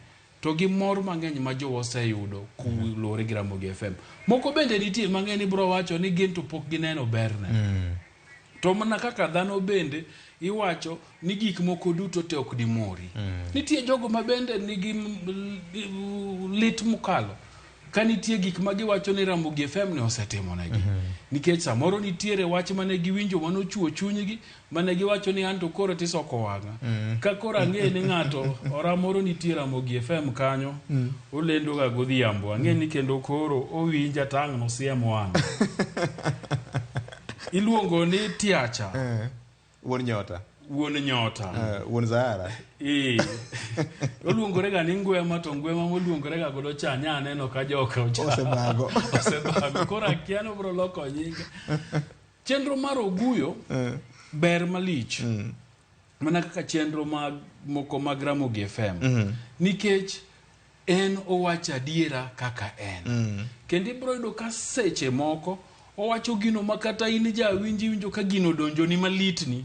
to gi mor mang'eny ma jowa oseyudo kulore gi Ramogi FM moko bende nitie mang'eny bro wacho ni gin to pok gineno berne to mana kaka dhano bende iwacho ni gik moko duto te ok dimori nitie jogo ma bende nigi lit mukalo ka nitie gik ma giwacho ni Ramogi FM ne osetimo negi nikech samoro nitiere wach mane giwinjo manochuo chunygi mane giwacho ni anto koro tisoko wanga ka koro ang'e ni ng'ato oramoro nitie Ramogi FM kanyo olendo ga godhiambo ang'e ni kendo koro owinja tang' no siemo wanga iluongo ni tiacha wuon nyota wuon nyota wuon Zahara oluongore ga ni ngwema to ngwema moluongore ga godo cha nya neno ka joka osebago koro akiano bro loko nyinge chenro mar Oguyo ber malich mana kaka chenro moko mag Ramogi FM nikech en owacho adiera kaka en kendo ibro yudo ka seche moko owacho gino makata in ja winjo ka gino donjo ni malitni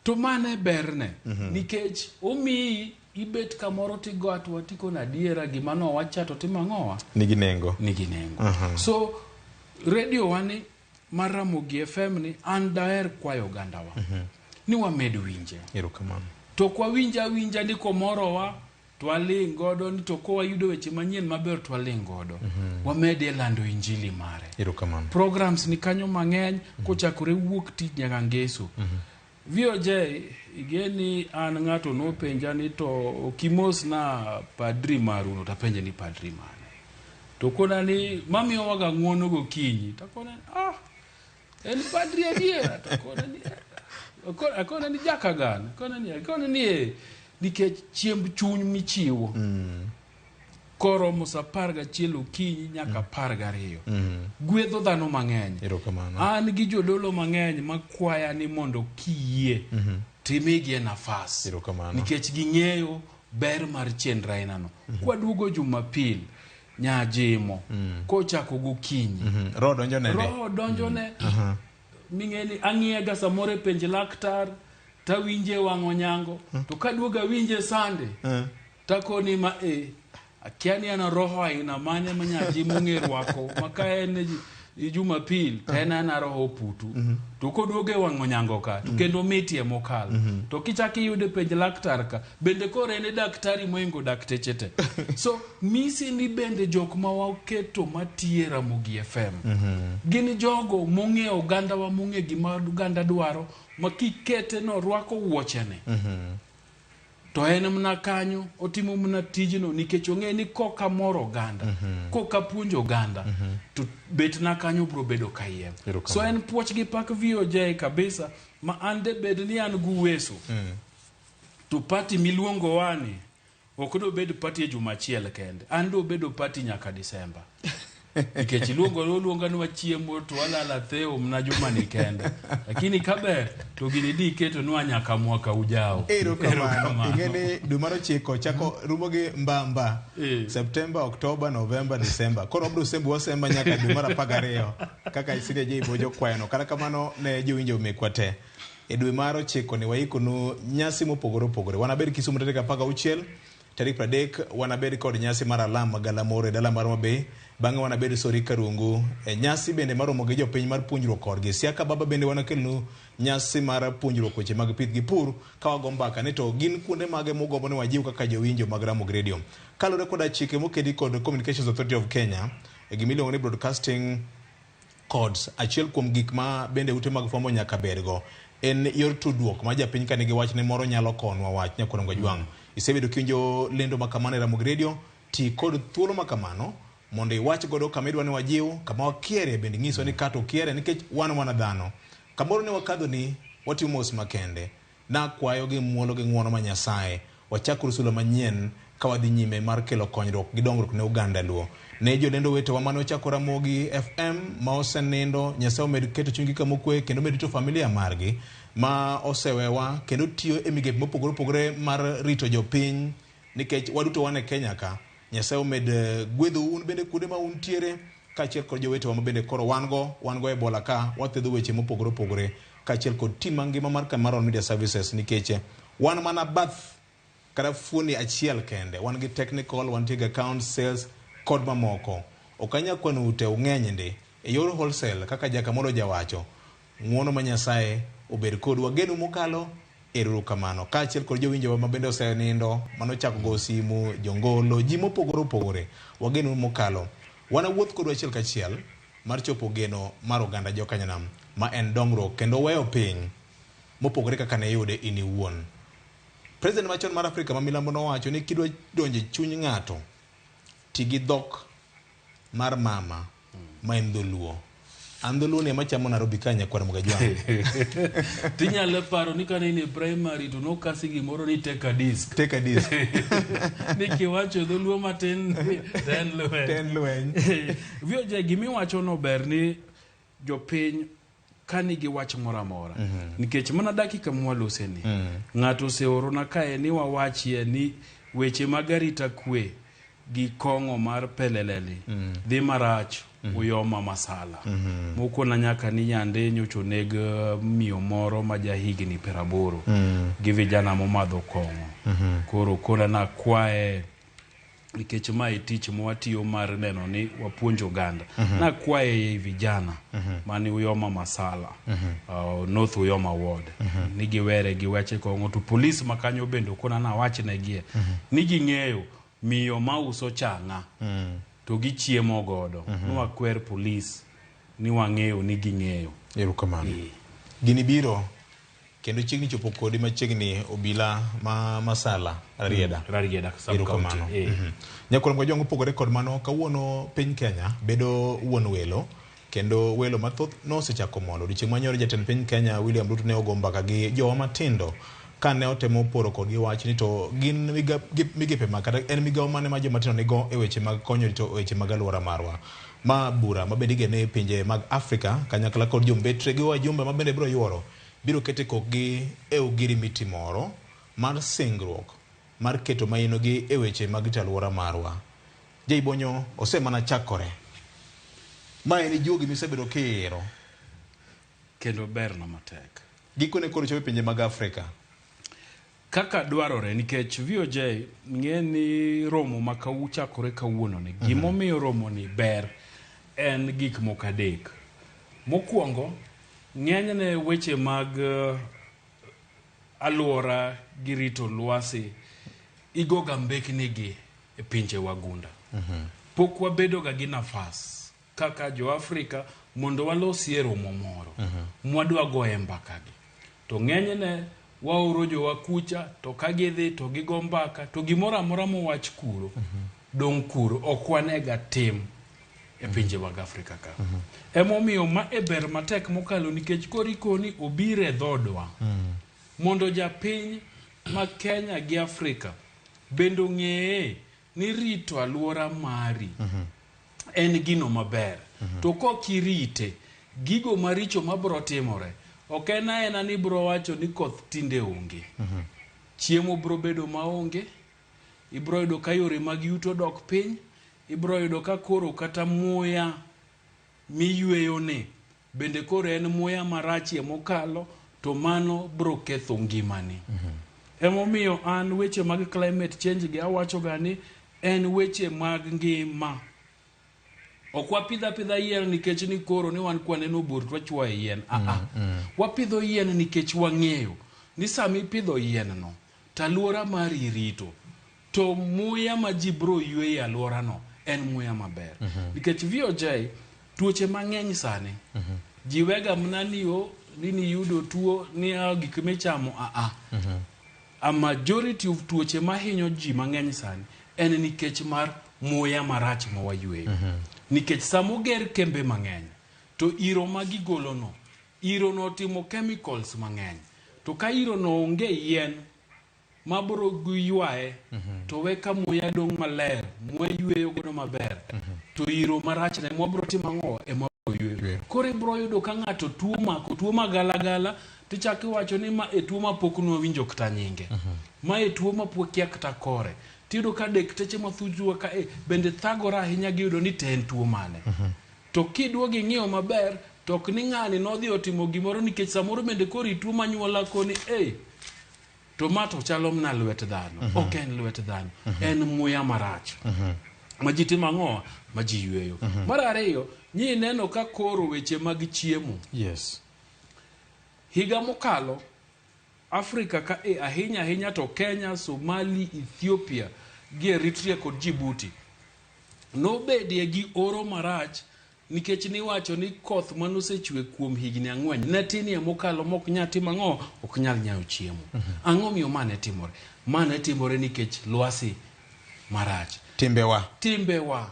to mane berne nikech omi ibet kamoro tigo atwa tiko na adiera gima no wacha to timang'owa nigi nengo so radio wani mar Ramogi FM ni an daher kwayo gandawa ni wamed winje erokamano to kwa winja ni komorowa twaling godo ni to kwa yudo weche manyien maber twaling godo wamede lando injili mare erokamano programs ni kanyo mang'eny kochakore wuok tich nyaka ngeso VOJ igeni an ng'ato no penja ni to kimos na padri maru no tapenje ni padri mane to kona ni mami owaga ng'wono gokinyi to kona en padri adiera to kona ni akona ni jakagan kona ni nikech chiemb chuny michiwo koromo sa 11 okinyi nyaka 12 gwedho dhano mang'eny an gi jodolo mang'eny makwaya ni mondo kiyie timigi nafas nikech ging'eyo ber mar chenro ainano kwaduogo Jumapil nyajimo kochako gokinyi roho donjone ming'eni ang'iega samoro penj laktar tawinje wang'o nyango to kaduoga winje sande takoni ma akiani ana roho aina mane manyaji mung'erwako maka en Jumapil tena na roho putu to koduoge wang'o nyango ka to kendo mitie mokal to kichaki yude penj laktar ka bende kore ene daktari moingo dakteche te so misi ni bende jok ma waketo matiye Ramogi FM gini jogo mong'eyo oganda wa mong'e gima oganda dwaro makikete no rwako wuochene to en mna kanyo otimo mna tijno nikech ong'e ni koka moro oganda koka puonjo oganda to bet na kanyo bro bedo kayem so en puoch gi pak VOJ kabisa ma ande bed ni an guweso to party miluongo wani okodo bed party e juma achiel kende ando bedo party nyaka Disemba nikech luonga ni wachiemo to walala theo mna juma ni kende lakini kaber to gini di keto nwa nyaka mwaka ujao erokamano ingene dwe mar 9 chako rumo gi mbamba September October November December koro obro sembo wasemba nyaka dwe mar 12 kaka isire je bojo kwano kala kamano ne jowinjo mekwate e dwe mar 9 ne waiko no nyasi mopogore wanabed Kisumu tarik 16 tarik 30 wanabed kod nyasi mar alam Galamore dala mar Mabei bang'e wanabed Sori Karungu nyasi bende maromo gi jopiny mar puonjruok kodgi Siaka Baba bende wanakelnu nyasi mar puonjruok weche mag pith gi pur ka wago mbaka ni to gin kuonde mage mugombo ni wajiw kaka jowinjo mag Ramogi Radio kalore koda chike mokedi kod Communications Authority of Kenya gimiluongo ni broadcasting codes achiel kuom gik ma bende ute mag fwambo nyaka bergo en yor tudruok ma japiny ka nigi wach ne moro nyalo konwa wach nyakorongo jwang' isebedo kinjo lendo makamano e Ramogi Radio ti kod thuolo makamano mondo iwach godo kama idwa ni wajiw kama wakiere bende ng'iso ni kato kiere nikech wan dhano kamoro ne wakadho ni watimo mos makende na kwayo gi muolo gi ng'wono ma Nyasaye wachakuru sula manyien ka wadhi nyime mar kelo konyruok gi dongruok ne Uganda luo ne jolendo wetewa mane ochako Ramogi FM ma osenindo Nyasaye omed keto chunygi kama okwe kendo med rito familia margi ma osewewa kendo tiyo e migepe mopogore mar rito jopiny nikech waduto wan e Kenya ka Nyasaye omed gwedho un bende kude ma untiere kaachiel kod jowetewa ma bende koro wan go e bola ka wathedho weche mopogore kaachiel kod tim mangima mar Cameron Media Services nikech wan mana bath kata fuoni achiel kende wan gi technical wan tiga account sales kod mamoko okanya kwano ute ung'eny ndi e yor wholesale kaka jaka modo jawacho ng'wono ma Nyasaye obed kodwa geno mokalo erokamano kaachiel kod jowinjo ma bende osenindo mano chako go simu jongolo ji mopogore wageno mokalo wana wuoth kodwa achiel kachiel mar chopo geno mar oganda jokanyanam ma en dongruok kendo weyo piny mopogore kaka ne yude ini wuon President machon mar Afrika ma milambo nowacho ni kidwa donje chuny ng'ato tigi dhok mar mama ma en dholuo Andoluni machamo Nairobi kanya kwa mgajwa. Tinyalo paro ni kane ni primary to no kasi gimoro ni take a disc. Take a disc. Nikiwacho dholuo matin ten lweny. Ten lweny. Vioje gimiwacho no ber ni jopiny kani gi wach mora mora. Nikech mana dakika mwalose ni. Ng'ato seoro na kae ni wawachie ni weche magarita kwe gi kongo mar peleleli. Dhi marach uyoma masala. Moko na nyaka ni yande nyocho neg miyo moro majahigi ni peraboro. Gi vijana momadho kongo. Koro kona na kwae nikech mae tich mwatiyo mar neno ni wapuonjo ganda. Na kwae vijana mani uyoma masala. North uyoma ward. Nigi were gi weche kongo to police makanyo bendo kona na wachi na gie. Nigi ng'eyo miyo mauso changa. To gichiemo godo. Nwa kwer police ni wang'eyo ni ging'eyo. Erukamano. Gini biro kendo chiegni chopo kodi machiegni obila masala Rarieda. Rarieda sub county. Nyakoro mga jongo pogore kod mano kawuono piny Kenya bedo wuon welo kendo welo mathoth no sechako mondo dichieng' manyoro jatend piny Kenya William Ruto ne ogo mbaka gi jowa matindo kane otemo poro kodgi wach ni to gin migepe makata en migawo mane ma joma tindo nigo e weche mag konyo rito weche mag alwora marwa ma bura mabende gene pinje mag Afrika kanyakla kod jombetre gi wajumbe mabende biro yuoro biro kete kokgi e ogirimiti moro mar singruok mar keto mainogi e weche mag alwora marwa. Jeibonyo osemana chakore. Ma en jogi misebedo kiro kendo berna matek. Gikone koro chopo pinje mag Afrika. Kaka dwarore nikech VOJ ng'eni romo makauchakore kawuono ni gimomiyo romo ni ber en gik mokadek. Mokwongo ng'enyne weche mag alwora gi rito lwasi igoga mbeknigi e pinje wagunda. Pok wabedo ga gi nafas kaka jo Afrika mondo walosie romo moro. Mwadwa goye mbaka gi. To ng'enyne waoro jo wakucha to kagidhi to gigo mbaka to gimora mora mowach kuro. Dong kuro okwanega tim e pinje mag Afrika ka. Emomiyo ma e ber matek mokalo nikech korikoni obire dhodwa. Mondo japiny ma Kenya gi Afrika bendo ng'eye ni rito alwora mari en gino maber. To kokirite gigo maricho mabro timore ok ena ni bro wacho ni koth tinde onge. Chiemo bro bedo maonge. Ibro yudo ka yore mag yuto dok piny. Ibro yudo ka koro kata muya miyweyo ne bende koro en muya marachie mokalo to mano bro ketho ngimani. Emomiyo an weche mag climate change gi awacho gani en weche mag ngima. Okwa pidha yien nikech ni koro ni wan kwane no bur twachwa yien. Wapidho yien nikech wang'eyo ni sami pidho yien no talwora mari rito to muya ma ji bro ywe e alwora no en muya maber. Nikech VOJ tuoche mang'eny sani jiwega mnaniyo ni yudo tuo ni gik michamo a majority of tuoche mahinyo ji mang'eny sani en nikech mar muya marach ma wayweyo. Nikech samoger kembe mang'eny to iro magigolo no iro no timo chemicals mang'eny to ka iro no onge yien mabro guywae to weka muya dong maler muya yweyo godo maber to iro marach ne mwabro timo ang'o e mabro yweyo. Koro ibro yudo ka ng'ato tuo magalagala tichaki wacho ni ma e tuo mapok nwinjo kata nyinge. Ma e tuo mapok kia kata kore. Tido ka dekteche mathujua ka bende thagora ahinya giyudo ni ten tuo mane. To kidwogi ng'iyo maber tok ni ng'ani nodhi otimo gimoro nikech samoro bende kori tuo manyuola koni tomato chalo mna lwet dhano. Ok en lwet dhano. En muya marach. Majiti mang'o maji yweyo. Mar ariyo nyi neno ka koro weche mag chiemo. Yes. Higa mokalo Afrika ka ahinya to Kenya, Somali, Ethiopia gi Eritrea kod Djibouti no bedie gi oro marach nikech ni wacho ni koth manosechwe kuom higni 4 ne tinie mokalo mok nyati mang'o ok nyal nyayo chiemo. Ang'o miyo mane timore nikech lwasi marach. timbewa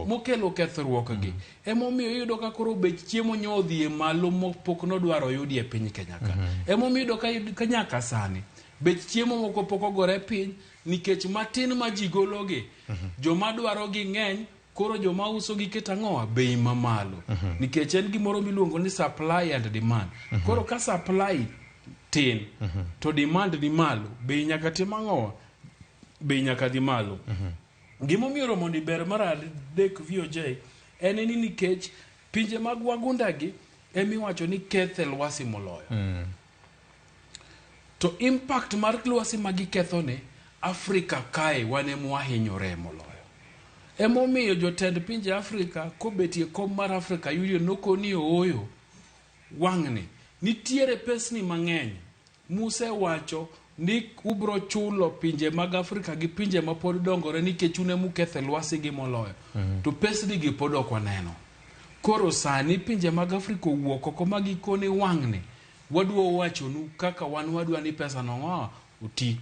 mokelo kethruok gi emomiyo iyudo ka koro bech chiemo nyodhi e malo mopok nodwaro yudi e piny Kenya ka emomiyo iyudo ka nyaka sani bech chiemo moko pok ogore piny nikech matin ma ji gologi joma dwaro gi ng'eny koro joma uso gi ket ang'owa bei mamalo nikech en gimoro miluongo ni supply and demand koro ka supply tin to demand ni malo bei nyaka tim ang'owa bei nyaka dhi malo gimomiyo Romo ni ber mar adek VOJ en ni nikech pinje mag wagundagi emiwacho ni kethe lwasi moloyo to impact mar lwasi magikethone Afrika kae wane mwahinyore moloyo emomiyo jotend pinje Afrika kobetie kom mar Afrika Union nokoni ooyo wang'ni nitiere pesni mang'eny muse wacho ni ubro chulo pinje mag Afrika gi pinje ma pod dongore nikech une mukethe lwasi gi moloyo to pesni gi pod ok waneno koro sani pinje mag Afrika wuok oko magikoni wang'ni wadwa wachonu kaka wadwa ni pesa no uti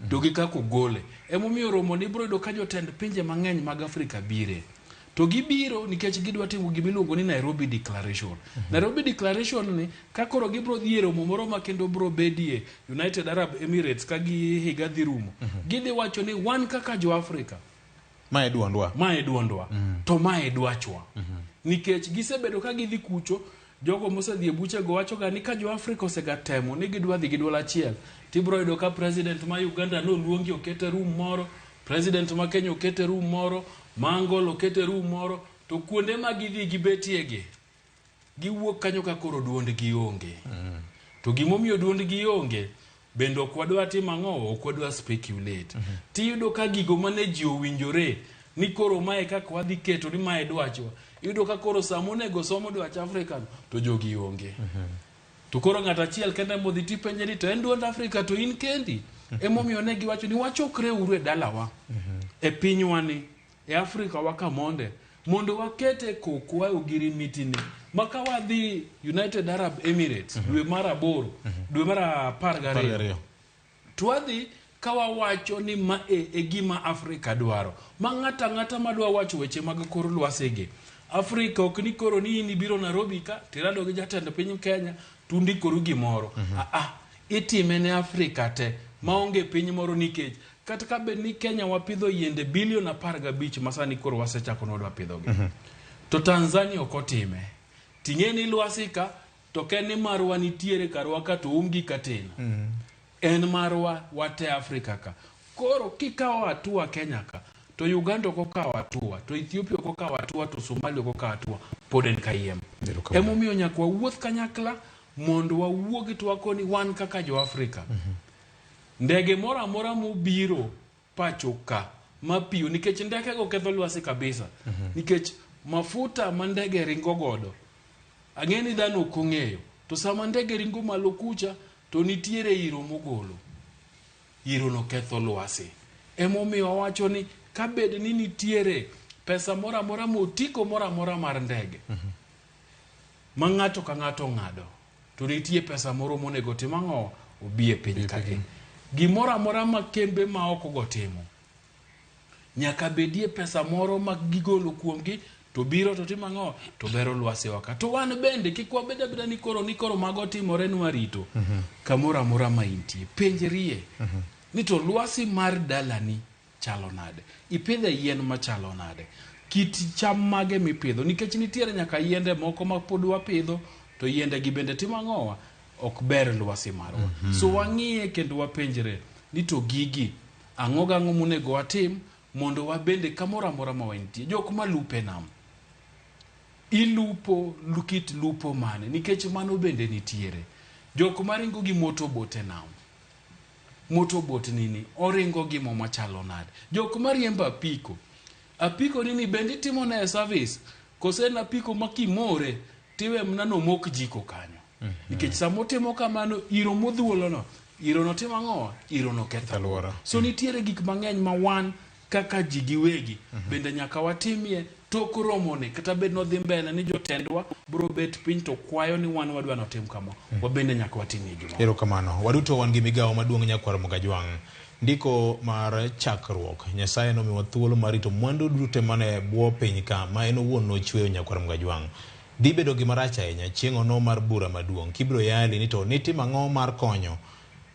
to gi kako gole emomiyo Romo ni bro do ka jotend pinje mang'eny mag Afrika bire to gibiro nikech gidwa timo gimiluongo ni Nairobi Declaration Nairobi Declaration ni ka koro gibro dhi romo moro ma kendo bro bedie United Arab Emirates ka gi higa dhi rumo gidhi wacho ni wan kaka jo Afrika mae duondwa to mae dwachwa nikech gisebedo ka gidhi kucho jogo mosedhi e buche go wacho ga ni ka jo Afrika osegatemo ni gidwa dhi gidwala achiel tibro yudo ka president ma Uganda no luongi okete room moro president ma Kenya okete room moro Mangol okete room moro to kuonde ma gidhi gibetiege giwuok kanyo ka koro duondgi onge to gimomiyo duondgi onge bendo kwadwa timo ang'o okwadwa speculate tiyudo ka gigo mane ji owinjore ni koro mae kaka wadhi keto ni mae dwachwa yudo ka koro samonego somo dwach Afrika to jogi onge to koro ng'ata achiel kende modhi tipenje ni to en duond Afrika to in kendi emomiyo ne giwacho ni wachokre uru e dalawa e pinywani e Afrika waka mondo wakete kokwa ogiri mitini maka wadhi United Arab Emirates dwe mar 8 dwe mar 12 twadhi kawa wacho ni ma e gima Afrika dwaro ma ng'ata madwa wacho weche mag kor lwasigi Afrika ok ni koro ni ni biro Nairobi ka tirado gi jatend piny Kenya tundikoru gimoro itime ne Afrika te maonge piny moro nikech kata ka bed ni Kenya wapidho yiende bilion 15 masani koro wasechako nodwa pidhogi to Tanzania ok otime ting'eni lwasika to ken ni marwa nitiere karwa ka to umgi katena en marwa wate Afrika ka koro kikawa hatua Kenya ka to Uganda ko kawa hatua to Ethiopia ko kawa hatua to Somalia ko kawa hatua poden kayem emomiyo nyakwa wuoth kanyakla mondo wawuogi to wakoni wan kaka jo Afrika ndege mora mobiro pacho ka mapiyo nikech ndeke go ketho lwasi kabisa nikech mafuta ma ndege ringo godo ang'eni dhano kong'eyo to sama ndege ringo malo kucha to nitiere iro mogolo iro no ketho lwasi emomiyo wacho ni kabed ni nitiere pesa mora motiko mora mar ndege ma ng'ato ka ng'ato ng'ado to nitie pesa moro monego tim ang'o obie piny kake gimora ma kembe ma ok gotimo nyaka bedie pesa moro ma gigolo kuomgi to biro to tim ang'o to bero lwasi waka to wan bende kikwa beda ni koro mago timore nwa rito kamora ma intie penjrie ni to lwasi mar dalani chalo nade ipidhe yien ma chalo nade kit cham mage mipidho nikech nitiere nyaka yiende moko ma pod wapidho to yiende gi bende tim ang'owa ok ber lwasi marwa so wang'iye kendo wapenjre ni to gigi ang'o monego watim mondo wabende kamora ma wantie jok malupe nam ilupo lukit lupo mane nikech mano bende nitiere jok maringo gi motobote nam motobot nini oringo gi mo machalo nade jok mariemba apiko nini bende timo na service kose na apiko makimore tiwe mnano mok jiko kanyo nikech samotimo kamano iro modhuolo no iro no timo ang'o iro no ketho alwora so nitiere gik mang'eny ma wan kaka ji giwegi bende nyaka watimie tok romone kata bed no dhi mbele ni jotendwa bro bet piny to kwayo ni wan wadwa no tim kama wabende nyaka watimie gimo erokamano waduto wan gi migawo maduong' nyakwar Mogajwang' ndiko mar chakruok. Nyasaye nomiwa thuolo mar rito mwandu duto mane bwo piny ka ma en owuon nochweyo Nyakwar Mgajwang'. Dhi bedo gima rach ahinya chieng' ono mar bura maduong' kibiro yali ni to nitimo ang'o mar konyo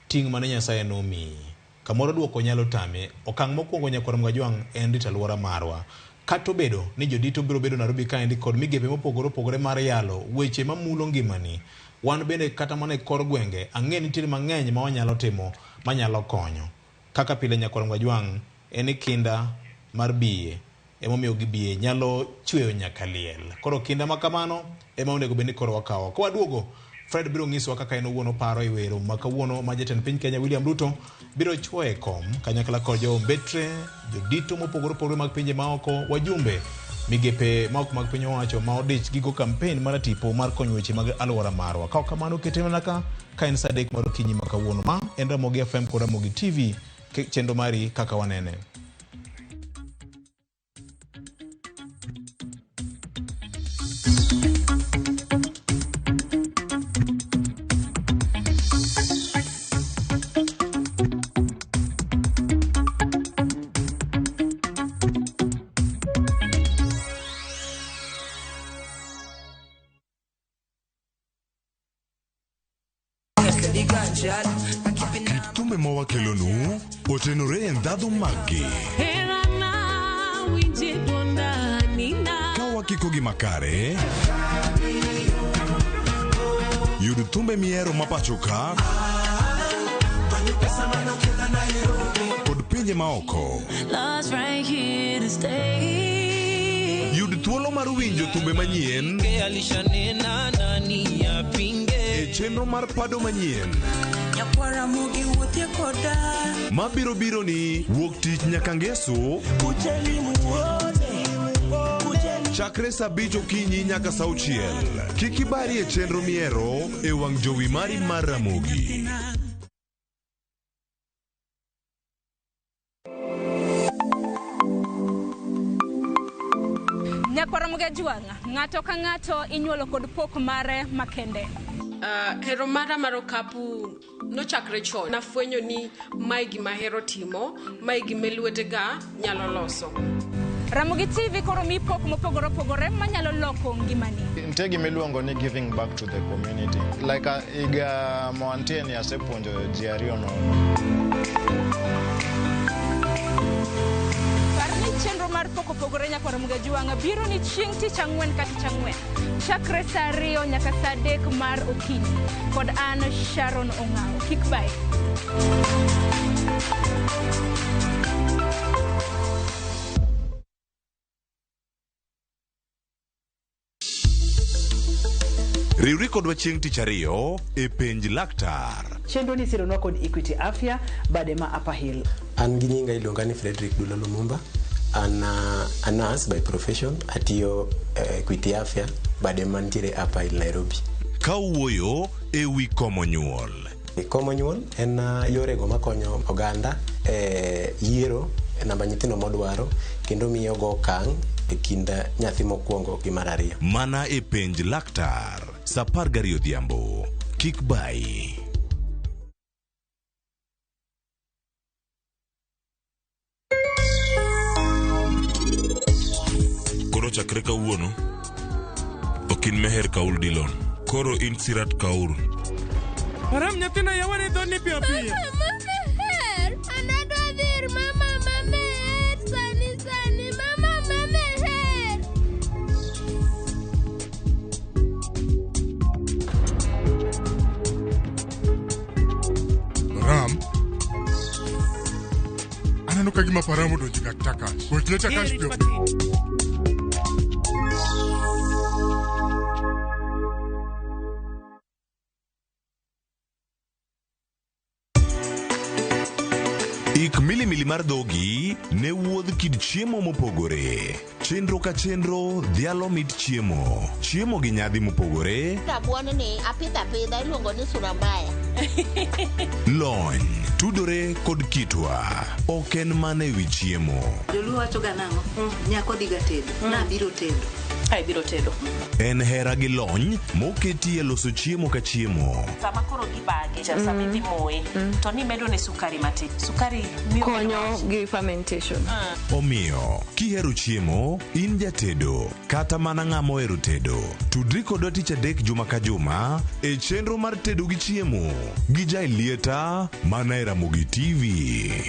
ting' mane Nyasaye nomiyi. Kamoro duoko nyalo tame. Okang' mokwongo Nyakwar Mgajwang' en rito alwora marwa. Kata obedo ni jodito biro bedo Nairobi kaendi kod migepe mopogore opogore mar yalo weche mamulo ngimani, wan bende kata mana e kor gwenge ang'e nitie mang'eny ma wanyalo timo manyalo konyo. Kaka pile Nyakwar Mgajwang' en kinda mar biye emomiyo gibiye nyalo chweyo nyaka liel. Koro kinda makamano ema onego bed ni koro wakawo. Kwa duogo Fred biro ng'isowa kaka en owuon oparo e wero ma kawuono ma jatend piny Kenya William Ruto biro chwoye kom kanyakla kod jombetre, jodito mopogore opogore mag pinje maoko, wajumbe migepe maok mag piny owacho ma odich gigo kampen mar tipo mar konyo weche mag alwora marwa. Ka kamano kete mana ka en saa 3 mar okinyi ma kawuono. Ma en Ramogi FM kod Ramogi TV chenro mari kaka wanene. Kitumbe mawakelonu otenore ndhadho magi. Kawa kiko gi makare yud tumbe miero mapachoka kod pinje maoko. Yud thuolo mar winjo tumbe manyien e chenro mar pado manyien mabiro biro ni wuok tich nyaka ngeso chakre saa 5 okinyi nyaka saa 6. Kik ibari e chenro miero e wang' jowi mari mar Ramogi. Nyakwar Mgajwang', ng'ato ka ng'ato inyuolo kod pok mare makende. Hero mara mar okapu nochakre chon. Nafwenyo ni mae gima hero timo, mae gima lwetega nyalo loso. Ramogi TV koro mi pok mopogore opogore manyalo loko ngimani. Nitie gima iluongo ni giving back to the community. Like iga moantien yasepuonjo ji ariyo nono. Chenro mar pok opogore Nyakwar Mgajwang' biro ni chieng' tich ang'wen ka tich ang'wen chakre saa 2 nyaka saa 3 mar okinyi kod an Sharon Ong'ao. Kik bai. Riwri kodwa chieng' tich ariyo e penj laktar. Chenro ni sironwa kod Equity Afya bade ma Upper Hill. An gi nyinga iluonga ni Frederick Dula Lumumba. An a nurse by profession. Atiyo Equity Afya bade mantiere Upper Hill Nairobi. Kawuoyo e wi komo nyuol. Komo nyuol en yorego makonyo oganda yiero namba nyithindo modwaro kendo miyo go okang' e kind nyathi mokwongo gi mar ariyo. Mana e penj laktar saa 12 odhiambo. Kik bai. Koro chakre kawuono ok in meher kaul dilon. Koro in Sirat Kaur. Param nyathina yawane dhoni piyo piyo. Meher, anadwa dhir mama mamer, sani mama mamer. Ram, anano kagima Paramu donji kataka. Kochne chakash piyo. Ik milimili mar dhogi ne wuodh kid chiemo mopogore. Chenro ka chenro dhialo mit chiemo. Chiemo gi nyadhi mopogore. Rabuon ni apidha iluongo ni surambaya. Lony tudore kod kitwa. Ok en mana ewi chiemo. Joluo wacho ga nang'o? Nyako diga tedo. Nabiro tedo. Ai biro tedo. En hera gi lony moketi e loso chiemo ka chiemo. Sama koro gibage, sama idhi moye, to ni medo ne sukari matin. Sukari miyo konyo gi fermentation. Omiyo, kihero chiemo, in jatedo, kata mana ng'ama ohero tedo. Tudri kodwa tich adek juma ka juma e chenro mar tedo gi chiemo gi Jailieta mana e Ramogi TV.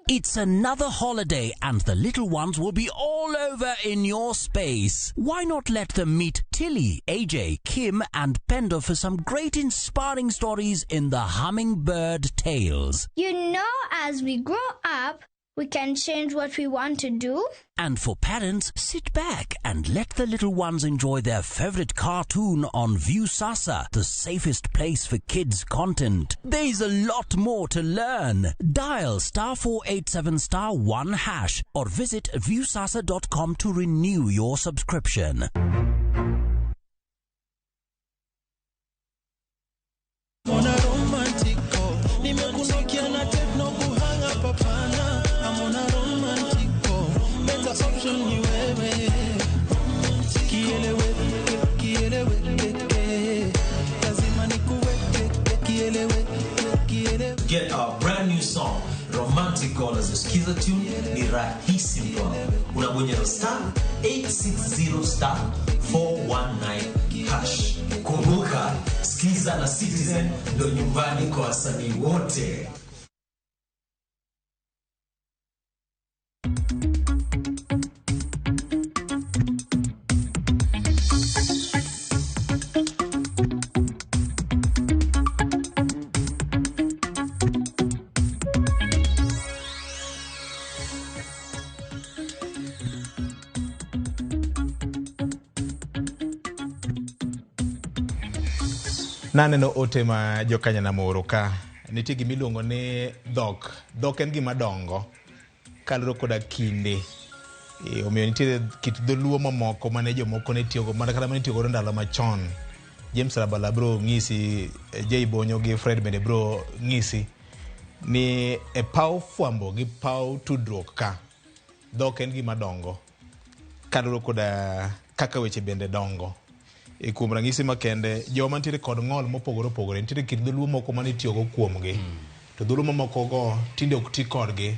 It's another holiday and the little ones will be all over in your space. Why not let them meet Tilly, AJ, Kim and Pendo for some great inspiring stories in the Hummingbird Tales. You know, as we grow up, we can change what we want to do. And for parents, sit back and let the little ones enjoy their favorite cartoon on Viewsasa, the safest place for kids' content. There's a lot more to learn. Dial *487*1# or visit viewsasa.com to renew your subscription. Get our brand new song Romantic Call as a skiza tune ni rahisi mno. Unabonyeza *860*419#. Kumbuka, Skiza na Citizen ndo nyumbani kwa wasanii wote. Naneno ote ma jokanya na moro ka nitie gima iluongo ni dhok en gima dongo kaloro koda kinde. Omiyo nitie kit dholuo mamoko mane jomoko ne tiyogo mana kata mane tiyogo ndalo machon. James Rabala bro ng'isi, Jay Bonyo gi Fred bende bro ng'isi ni e paw fwambo gi paw tudruok ka dhok en gima dongo kaloro koda kaka weche bende dongo. E kuom ranyisi makende, joma nitiere kod ng'ol mopogore opogore, nitiere kit dholuo moko mane itiyogo kuomgi. To dholuo mamoko go tinde ok ti kodgi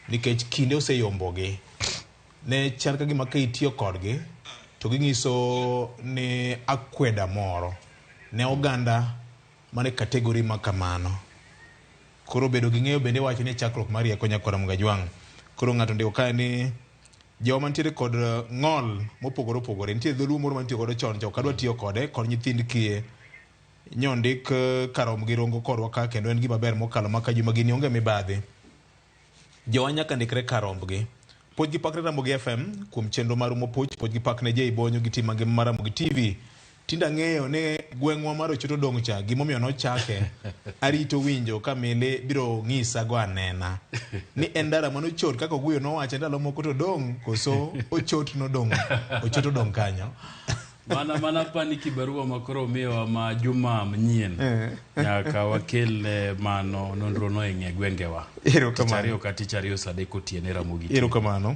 nikech kinde oseyombogi. Ne chal ka gima ka itiyo kodgi to ging'iso ni akweda moro ne oganda mane kategori ma kamano. Koro bedo gi ng'eyo bende wacho ni chakruok mar rieko nyakora Mgajwang'. Koro ng'ato ndiko ka ni joma nitiere kod ng'ol mopogore opogore, nitiere dholuo moro manitiyo godo chon to kadwa tiyo kode kod nyithind kie nyondik karom gi rongo korwa ka, kendo en gima ber mokalo maka juma gini onge mibadhi. Jowa nyaka ndikre karombgi. Poj gi pakne Ramogi FM kuom chenro mar Mopuch, poj gi pakne Jay Bonyo gi tima ngima mar Ramogi TV. Tinda ng'eyo ni gweng'wa mar Ochoto dong' cha gimomiyo nochake arito winjo ka mele biro ng'isa go anena ni en ndara manochot kaka Oguyo nowacho ndalo moko to dong' koso Ochot nodong' Ochoto dong' kanyo. Mana pani kibarua makoro miyo ma juma mnyien nyaka wakel mano nonro no eng'e gwengewa. Tichario ka tichario sadeko tiene Ramogi. Ero kamano.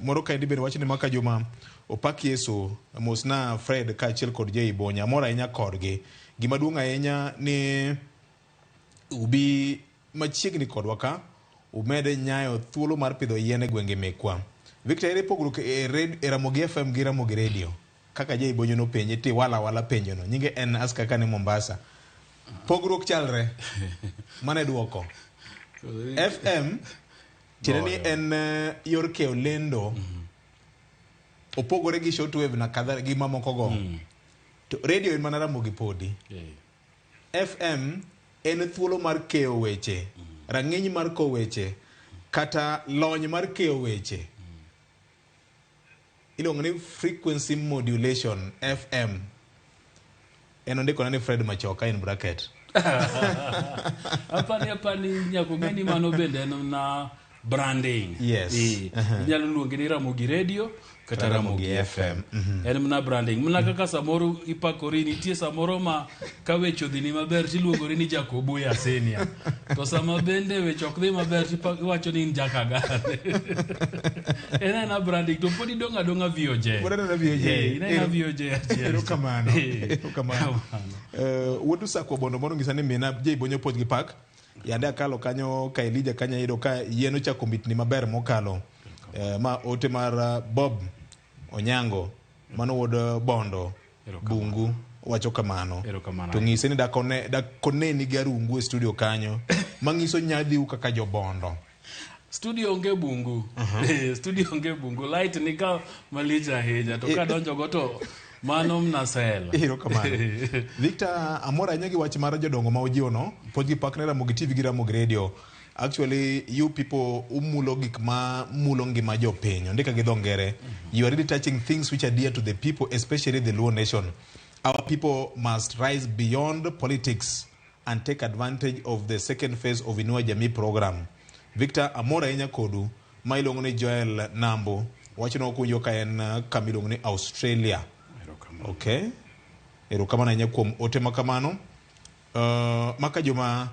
Moro ka bende wacho ni maka juma opak Yesu mosna Fred ka achiel kod Jay Bonya mora ahinya kodgi. Gima duong' ahinya ni ubi machiegni kodwa ka umede nyayo thuolo mar pidho yien e gwenge mekwa. Victor ere pogruok e Ramogi FM gi Ramogi Radio. Kaka Jay Bonyo no penje ti wala penjo no. Nyinge en aska kane Mombasa. Pogruok chalre. Mane duoko. FM tirani en yor keo lendo. Opogore gi shortwave na kadha gi mamoko go. To radio en mana Ramogi podi. FM en thuolo mar keo weche. Rang'iny mar kowo weche. Kata lony mar keo weche. Ilongo ni frequency modulation FM. Eno ndiko nani Fred Machoka in bracket. Apani nyako gani mano bende na branding. Yes. Inyalo luonge ni Ramogi Radio kata Ramogi FM. En mna branding. Mna kaka samoro ipakori nitie samoro ma ka wecho dhini maber tiluongori ni Jacobo Yasenia. To sama bende wecho ok dhi maber tiwacho ni Jaka Gane. Ena branding to podi donga VOJ. Podi donga VOJ. Ina VOJ. Erokamano. Erokamano. Wuodu Sakwa Bondo mondo ngisa ni mina je bonyo pod gi pak. Yande akalo kanyo ka Elija kanya yedo ka yeno chako mitni maber mokalo. Ma ote mar Bob Onyango mano wod Bondo Bungu wacho kamano. To ngise ni dakone ni garungu e studio kanyo mangiso nyadhi kaka jo Bondo. Studio onge bungu. Studio onge bungu. Light ni ka malija heja to ka donjo goto mano mnasela. Erokamano. Victor Amora nyagi wach mar jodongo ma ojiono pod gi pakne Ramogi TV gi Ramogi Radio. Actually, you people umulo gik ma mulo ngima jopiny ndika gi dhongere. You are really touching things which are dear to the people, especially the Luo nation. Our people must rise beyond politics and take advantage of the second phase of Inua Jamii program. Victor Amora enya kodu ma ilongo ni Joel Nambo wachino kunyo ka en kamilongo ni Australia. Okay. Erokamano enya kuom ote makamano. Maka joma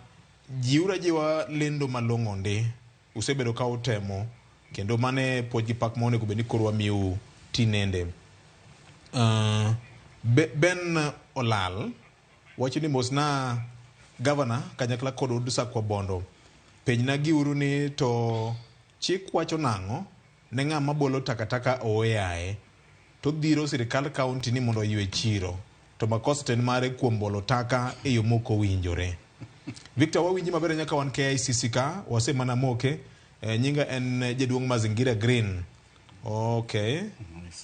jiura jiwa lendo malong'o ndi usebedo ka utemo kendo mane pod gi pak mone ko beni korwa miu tinende. Ben Olal wacho ni mosna governor kanyakla kod Wuodu Sakwa Bondo penyna giuru ni to chik wacho nang'o ne ng'ama bolo takataka oyaye to dhiro sirikal kaunti ni mondo ywe chiro to makosa ten mare kuom bolo taka e yo moko winjore. Victor wawinji maber nyaka wan KICC ka wase mana moke nyinga en jaduong' Mazingira Green. Okay.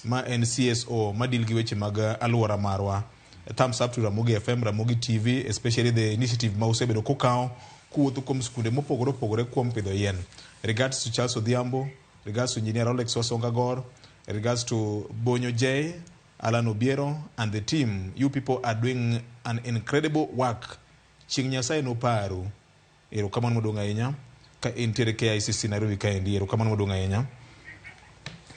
Ma en CSO madil gi weche mag aluora marwa. Thumbs up to Ramogi FM, Ramogi TV, especially the initiative ma usebedo kokao kuwuotho kuom skunde mopogore kuom pidho yien. Regards to Charles Odhiambo, regards to Engineer Alex Wasongagor, regards to Bonyo J, Alan Obiero and the team. You people are doing an incredible work. Ching Nyasaye no paro. Erokamano modong' ahinya ka entiere KICC Nairobi ka endi. Erokamano modong' ahinya.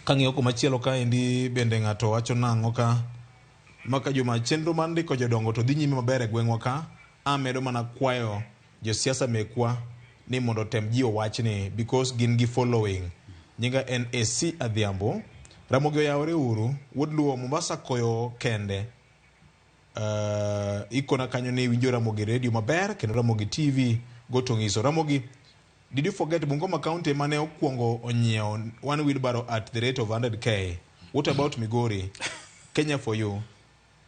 Kang'iyo kumachielo ka endi bende ng'ato wacho nang'o ka maka joma chenro mar ndiko jodongo to dhi nyime maber e gweng'wa ka. Amedo mana kwayo josiasa mekwa ni mondo tem jiwo wachni because gin gi following. Nyinga en AC Adhiambo. Ramogi oyawore uru. Wuod Luo Mombasa koyo kende. Ikona kanyo ni winjo Ramogi Radio maber kendo Ramogi TV goto ng'iso. Ramogi, did you forget Bungoma County mane okuongo onyiewo one wheelbarrow at the rate of 100k? What about Migori? Kenya for you.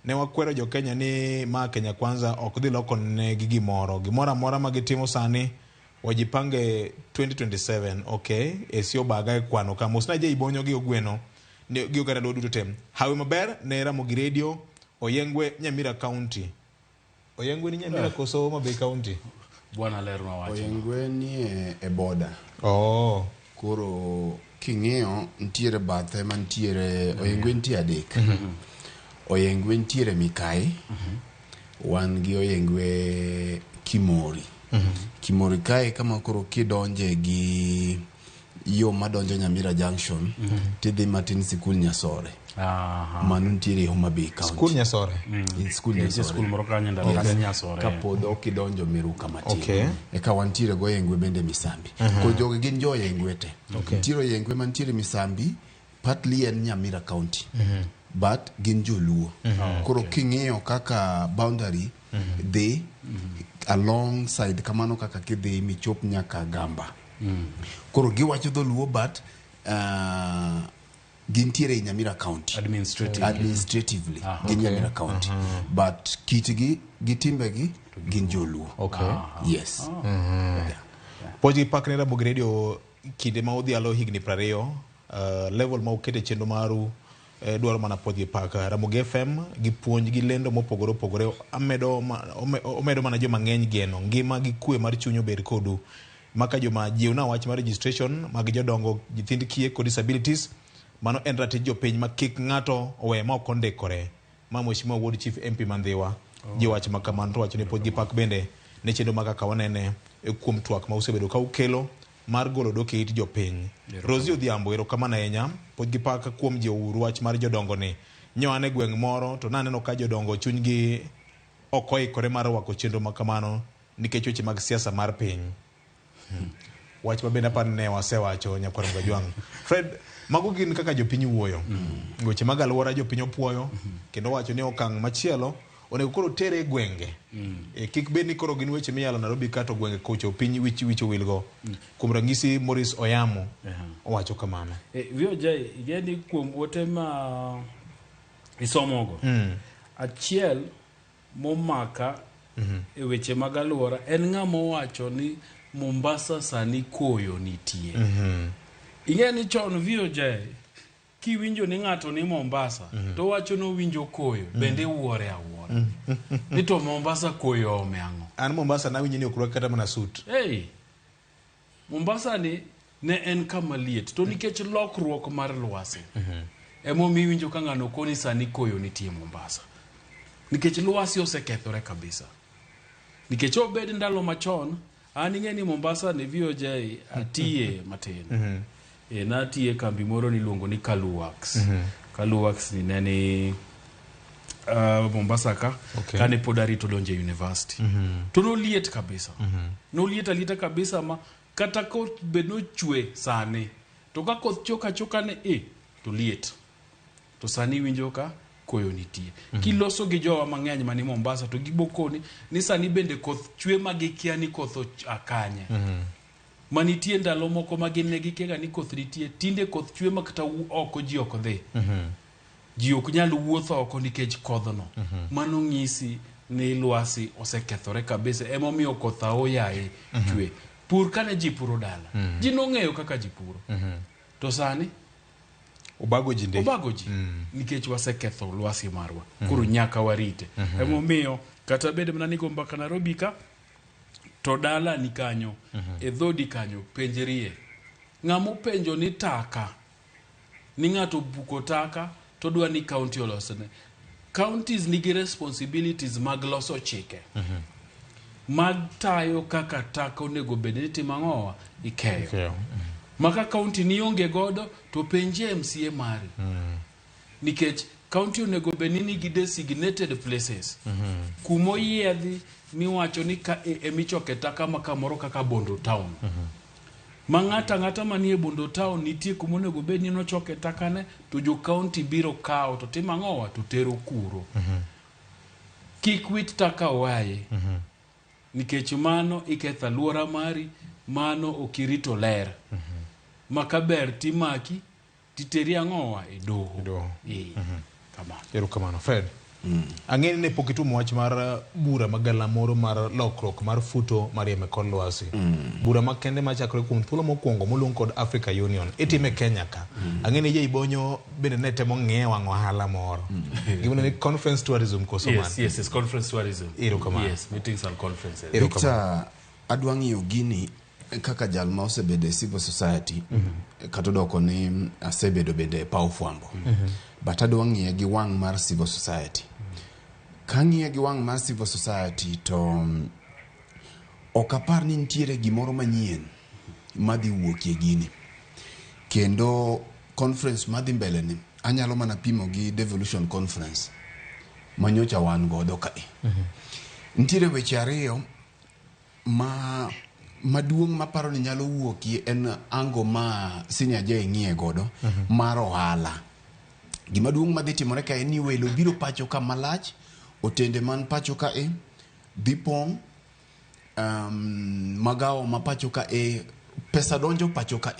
Ne wakwero jo Kenya ni ma Kenya kwanza ok dhi loko ne gi gimoro amora ma gitimo sani wajipange 2027. Okay, esio baga e kwano ka mosna je ibonyo gi ogweno ne gi ogara duto tem. Hawe maber ne Ramogi Radio Oyengwe Nyamira County. Oyengwe ni Nyamira koso Mabei County. Bwana lerma wacho. Oyengwe ni e border. Oh. Koro king'iyo ntiere bathe mantiere Oyengwe ntiere adek. Oyengwe ntiere Mikai. Wan gi Oyengwe Kimori. Kimori kae kama koro kidonje gi yo madonjo Nyamira Junction tidhi matin sikul Nyasore. Manu ntiere Homa Bay County. School Nyasore. School Nyasore. School moro kanyo ndalo Nyasore. Kapodho kidonjo Miruka matin. Okay. Eka wantiere go Oyengwe bende Misambi. Ko jogi gin jo Oyengwe te. Ntiere Oyengwe mantiere Misambi, partly en Nyamira County. But gin jo Luo. Koro king'iyo kaka boundary they alongside kamano kaka kidhi michop nyaka Gamba. Koro giwacho dho Luo but gintiere in Nyamira County administratively gin Nyamira County but kitigi gitimbegi gin joluo. Okay. Yes. Poji pakne Ramogi Radio kinde ma odhialo higni 20 level ma ukete chenro maru dwaro mana podhi paka Ramogi FM gi puonj gi lendo mopogore omedo mana joma ng'eny geno ngima gi kwe mar chunyo ber kodu maka joma jiwna wach mar registration mag jodongo nyithind kiye kod disabilities. Mano en ratich jopiny ma kik ng'ato owe ma ok ondikore. Ma Mheshimiwa Wuod Chief MP Mandhiwa jiwach makamano to wacho ni pod gi pak bende ne chenro mag kaka wanene kuom twak ma usebedo ka ukelo mar golo dok e it jopiny. Rosie Odhiambo, erokamano ahinya, pod gi paka kuom jiwo wach mar jodongo ni. Nyoan e gweng' moro to naneno ka jodongo chunygi ok oikore mar rwako chenro ma kamano nikech weche mag siasa mar piny. Wach ma bende apani ne wasewacho nyakwar Mgajwang'. Fred, mago gin kaka jopiny wuoyo. Weche mag alwora jopiny opuoyo kendo wacho ni okang' machielo onego koro tere gwenge. Kik bed ni koro gin weche miyalo Nairobi kato gwenge kocho piny wicho wilgo. Kuom ranyisi Morris Oyamo owacho kamano. Vijay, igeni kuom ote ma isomogo. Achiel momaka e weche mag alwora en ng'ama owacho ni Mombasa sani koyo nitie. Ingeni chon Vijay, kiwinjo ni ng'ato ni Mombasa to wacho no winjo koyo bende wuore awuora. Ni to Mombasa koyo omeango. An Mombasa na winjo ni okruok kata mana sut. Mombasa ni ne en kama liet to nikech lokruok mar lwasi. Emo mi winjo ka ng'ano koni sani koyo nitie Mombasa. Nikech lwasi osekethore kabisa. Nikech obed ndalo machon, an ing'eni Mombasa ni Vijay atiye matin. Na atiye kambi moro niluongo ni Kaluwax. Kaluwax ni neni Mombasa ka kane pod arito donje university. To no liet kabisa. No liet alita kabisa ma kata koth bed no chwe sani. To ka koth choka ne to liet. To sani winjo ka koyo nitie. Kiloso gi jowa mang'eny mani Mombasa to gibokoni ni sani bende koth chwe magikia ni koth akanye. Manitie ndalo moko magine gikega ni koth nitie. Tinde koth chwe makata oko ji oko dhi. Ji ok nyal wuotho oko nikech kodhono. Mano ng'isi ni lwasi osekethore kabisa. Emo miyo koth aoyaye chwe. Pur kane ji puro dala. Ji nong'eyo kaka ji puro. To sani Obago ji. Nikech waseketho lwasi marwa. Koro nyaka warite. Emo miyo kata bede mana nigo mbaka Nairobi ka to dala ni kanyo. E dhodi kanyo penjerie. Ng'amo penjo ni taka. Ni ng'ato buko taka to dwa ni county olosene. Counties nigi responsibilities mag loso chike. Mag tayo kaka taka onego bede ni timang'owa ikeyo. Maka county ni onge godo to penje MCA mari. Nikech county onego bede ni gi designated places. Kumo yiedhi ni wacho ni ka emichoke taka makamoro kaka Bondo Town. Ng'ata manie Bondo Town nitie kumo onego bede ni nochoke takane to jo county biro kao to timang'owa to tero kuro. Kik wit taka waye. Nikech mano iketho alwora mari, mano okirito ler. Makaber timaki titeri ang'owa e doho. Erokamano Fred. Ang'eni ne pok itumo wach mar bura magala moro mar lokruok mar futo marieme kod lwasi. Bura makende machakore kuom thuolo mokwongo moluong kod Africa Union. Itime Kenya ka. Ang'eni Ibonyo bende ne temo ng'e wang' ohala moro. Gimana ni conference tourism koso man. Yes, conference tourism. Erokamano. Yes, meetings and conferences. Victor, adwa ng'iyo gini kaka jal ma osebedo civil society. Katodoko ni asebedo bende paw fwambo. But adwa ng'iye gi wang' mar civil society. Kang'iye gi wang' mar civil society to okapar ni nitiere gimoro manyien madhi wuokie gini. Kendo conference madhi mbele ni anyalo mana pimo gi devolution conference manyocha wan godo kae. Nitiere weche ariyo maduong' maparo ni nyalo wuokie en ango ma senior jay ng'iye godo mar ohala. Gima duong' madhi timore ka en ni welo biro pacho ka malach, otende man pacho ka dipong, magawa ma pacho ka pesa donjo pacho ka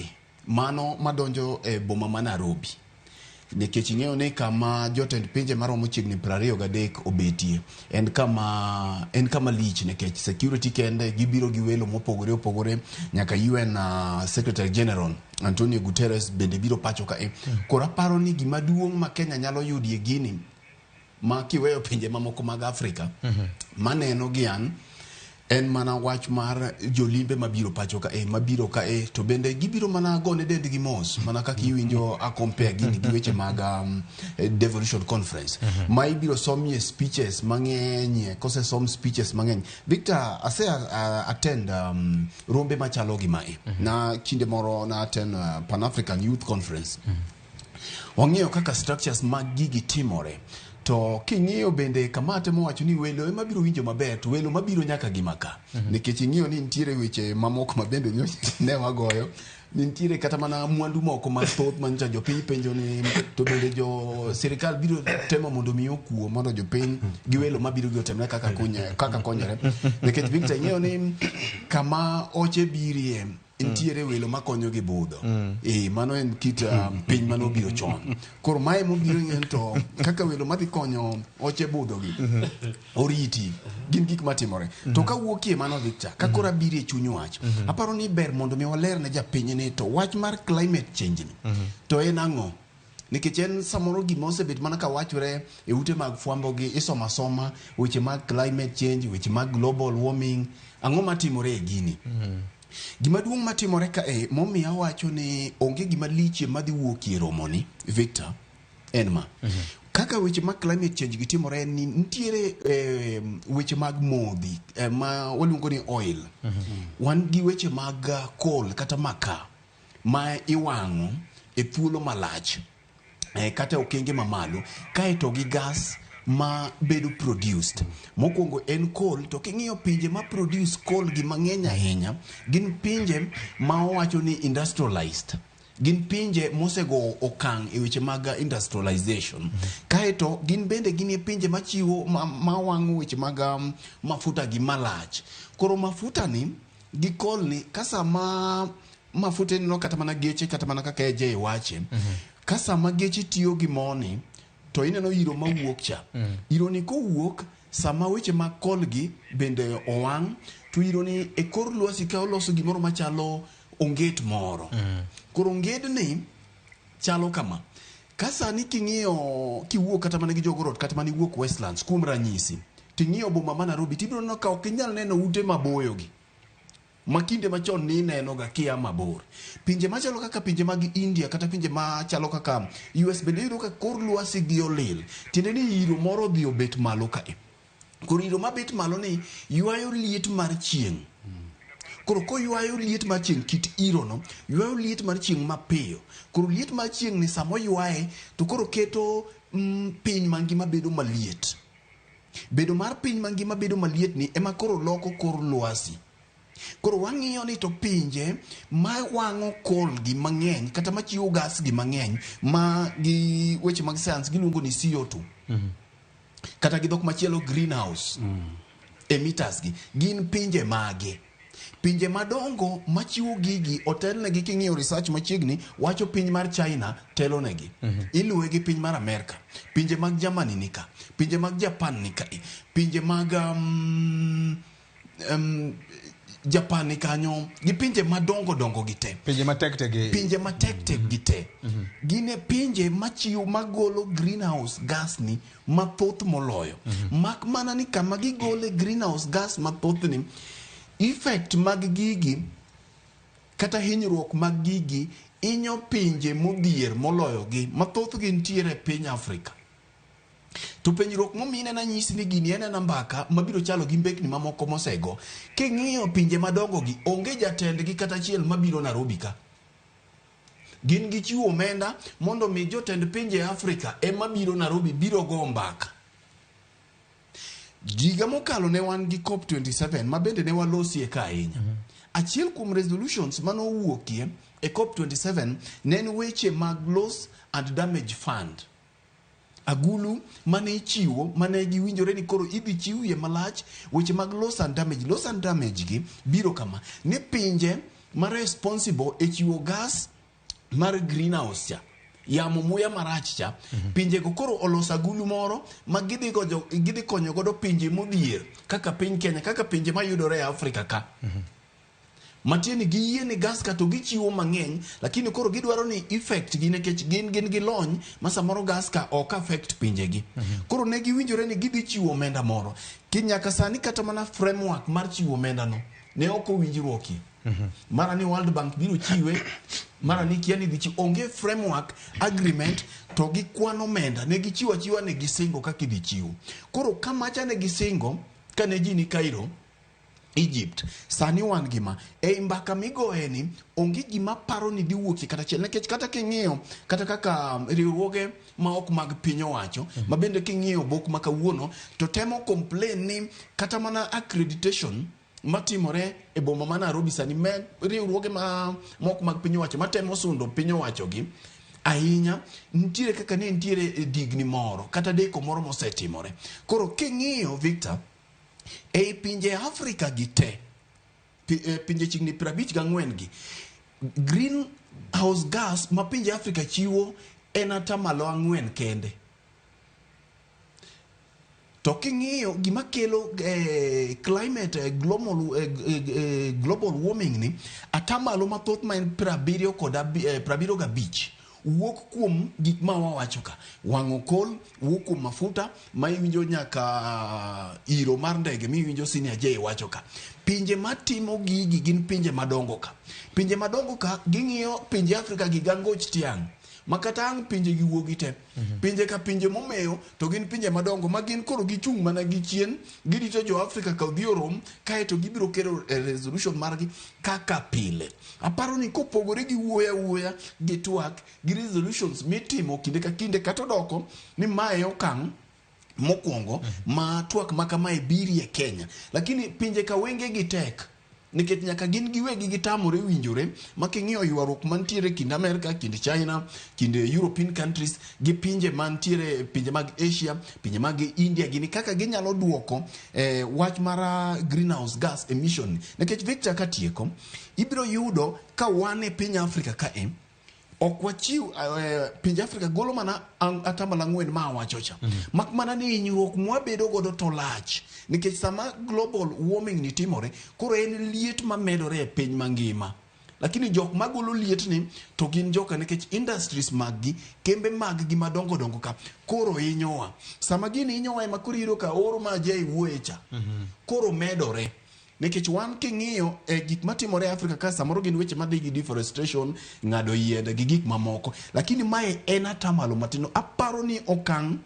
mano madonjo e boma ma Nairobi. Nikech ing'eyo ni kama jotend pinje maromo chiegni 23 obetie en kama lich nikech security kende gibiro gi welo mopogore nyaka UN Secretary General Antonio Guterres bende biro pacho ka kora paro ni gima duong' ma Kenya nyalo yudie gini ma kiweyo pinje mamoko mag Afrika maneno gian en mana wach mar jolimbe mabiro pacho ka mabiro ka to bende gibiro mana gone dendgi mos mana kaka iwinjo a compare gini gi weche mag devolution conference ma ibiro somie speeches mang'eny kose som speeches mang'eny. Victor ase attend rombe machalo gi mae na kinde moro na attend Pan African Youth Conference. Wang'eyo kaka structures mag gigi timore. To king'iyo bende kamate mowacho ni welo ema biro winjo maber to welo mabiro nyaka gi maka nikech ing'iyo ni nitiere weche mamoko mabende ne wagoyo nitiere kata mana mwandu moko mathoth mancha jopiny penjo ni to bende jo sirikal biro temo mondo mi okuo mondo jopiny gi welo mabiro gi otemne kaka konyore nikech Victor ing'iyo ni kama oche birie ntiere welo makonyo gi budho mano en kit piny mano biro chon koro mae mobiro ng'en to kaka welo madhi konyo oche budho gi oriti gin gik matimore to kawuokie mano Victor kakora birie chuny wach aparo ni ber mondo mi waler ne japiny ni to wach mar climate change ni to en ang'o nikech en samoro gima osebet mana ka wachore e ute mag fwambo gi isoma weche mag climate change weche mag global warming ang'o matimore e gini gima duong' matimore ka momiyo awacho ni onge gima liche madhi wuokie romo ni Victor en ma kaka weche mag climate change gitimore ni nitiere weche mag modhi ma waluongo ni oil wan gi weche mag coal kata maka ma iwang'o e thuolo malach kata okenge mamalo kaeto gi gas ma bedo produced mokwongo en coal to king'iyo pinje ma produce coal gi mang'eny ahinya gin pinje ma owacho ni industrialized gin pinje mosego okang' e weche mag industrialization kaeto gin bende gin pinje machiwo mawang'o weche mag mafuta gi malach koro mafuta ni gi coal ni kasa ma mafuta ni no kata mana geche kata mana kaka eje wache kasa ma geche tiyo gi moni to ineno iro mawuok cha iro ni kowuok sama weche mag kol gi bende owang' to iro ni e kor lwasi ka oloso gimoro machalo onget moro koro onged ni chalo kama kasa ni king'iyo kiwuok kata mana gi jogorot kata mana iwuok Westlands kuom ranyisi ting'iyo boma ma Nairobi tibiro neno ka ok inyal neno ute maboyo gi makinde machon ni neno ga kia mabor pinje machalo kaka pinje mag India kata pinje machalo kaka US bende yudo ka kor lwasi gi olil tiende ni iro moro dhi obet malo ka koro iro mabet malo ni ywayo liet mar chieng' koro ko ywayo liet mar chieng' kit iro no ywayo liet mar chieng' mapiyo koro liet mar chieng' ni samo ywaye to koro keto piny mangima bedo maliet bedo mar piny mangima bedo maliet ni ema koro loko kor lwasi koro wang'iyo ni to pinje ma wang'o coal gi mang'eny kata machiwo gas gi mang'eny ma gi weche mag science giluongo ni CO2 kata gi dhok machielo greenhouse emitters gi gin pinje mage pinje madongo machiwo gigi otelnegi king'iyo research machiegni wacho piny mar China telonegi iluwe gi piny mar Amerika pinje mag Germany nika pinje mag Japan nika pinje mag Japan ni kanyo gi pinje madongo dongo gite pinje matek gite gine pinje machiwo magolo greenhouse gas ni mathoth moloyo mak mana ni kama gigole greenhouse gas mathoth ni effect mag gigi kata hinyruok mag gigi inyo pinje modhier moloyo gi mathoth gi ntiere piny Afrika to penjruok momine na nyisi ni gini en na mbaka mabiro chalo gi mbekni mamoko mosego king'iyo pinje madongo gi onge jatendgi kata chiel mabiro Nairobi ka gin gi chiwo omenda mondo mi jotend pinje Afrika ema biro Nairobi biro go mbaka jiga mokalo ne wan gi COP27 ma bende ne walosie ka ahinya achiel kuom resolutions manowuokie e COP27 ne en weche mag loss and damage fund agulu mane ichiwo mane giwinjore ni koro idhi chiwie malach weche mag loss and damage gi biro kama ne pinje ma responsible e chiwo gas mar greenhouse cha yamo muya marach cha pinje go koro olosa agulu moro ma gidhi konyo godo pinje modhier kaka piny Kenya kaka pinje mayudore e Afrika ka Matieni gi ni gas ka to gichiwo mang'eny, lakini koro gidwaro ni effect gi nekech gin gi lony ma samoro gas ka ok affect pinjegi. Koro ne giwinjore ni gidhi chiwo omenda moro. Kinyaka sani kata mana framework mar chiwo omenda no ne ok owinjruokie. Mara ni World Bank biro chiwe, mara ni kia ni dhi onge framework agreement to gi kwano omenda ne gichiwo achiwa ne gisingo kaka idhi chiwo. Koro kamacha ne gisingo kane ji ni Cairo Egypt, sani wan gima mbaka migoeni onge gima paro ni dhi wuokie kata chiel, nekech kata king'iyo kata kaka riwruoge ma ok mag piny owacho ma bende king'iyo bok ma kawuono to temo complain ni kata mana accreditation matimore e boma ma Nairobi sani riwruoge ma ok mag piny owacho matemo sundo piny owacho gi ahinya nitiere kaka ne nitiere digni moro kata deko moro mosetimore. Koro king'iyo Victor e pinje Afrika gi te, pinje chigni 54 gi, greenhouse gas ma pinje Afrika chiwo en atamalo 4 kende. To king'iyo gima kelo climate global warming ni atamalo mathoth ma en 75 wuok kuom gik ma wawacho ka. Wang'o kol wuok kuom mafuta ma iwinjo nyaka iro mar ndege mi iwinjo Senior J wacho ka. Pinje matimo gigi gin pinje madongo ka. Pinje madongo ka ging'iyo pinje Afrika gi gangoch tiang' makata ang' pinje gi wuogi te. Pinje ka pinje momeyo to gin pinje madongo ma gin koro gichung' mana gi chien, girito jo Afrika ka odhi orom kae to gibiro kero resolution margi kaka pile. Aparo ni kopogore gi wuoya gi twak gi resolutions mitimo kinde ka kinde kata doko ni mae okang' mokwongo ma twak makamae biri e Kenya. Lakini pinje ka wenge gi tek nikech nyaka gin giwegi gitamore winjore making'iyo ywaruok mantiere kind Amerika, kind China, kind European countries gi pinje mantiere pinje mag Asia, pinje mag India gini kaka ginyalo duoko wach mara greenhouse gas emission. Nikech Victor katieko ibiro yudo ka wan e piny Afrika kae ok wachiw pinje Afrika golo mana atamalo 4 ma wachocha. Mak mana ni hinyruok mwabedo godo to lach nikech sama global warming ni timore koro en liet ma medore e piny mangima. Lakini jok magolo liet ni to gin joka nikech industries maggi kembe maggi madongo dongo ka koro hinyowa. Sama gini hinyowa ema koro iro ka oro ma jai wuoecha koro medore. Nikech wan king'iyo gik matimore e Afrika ka samoro gin weche madhi gi deforestation, ng'ado yiende gi gik mamoko. Lakini mae en atamalo matino. Aparo ni okang'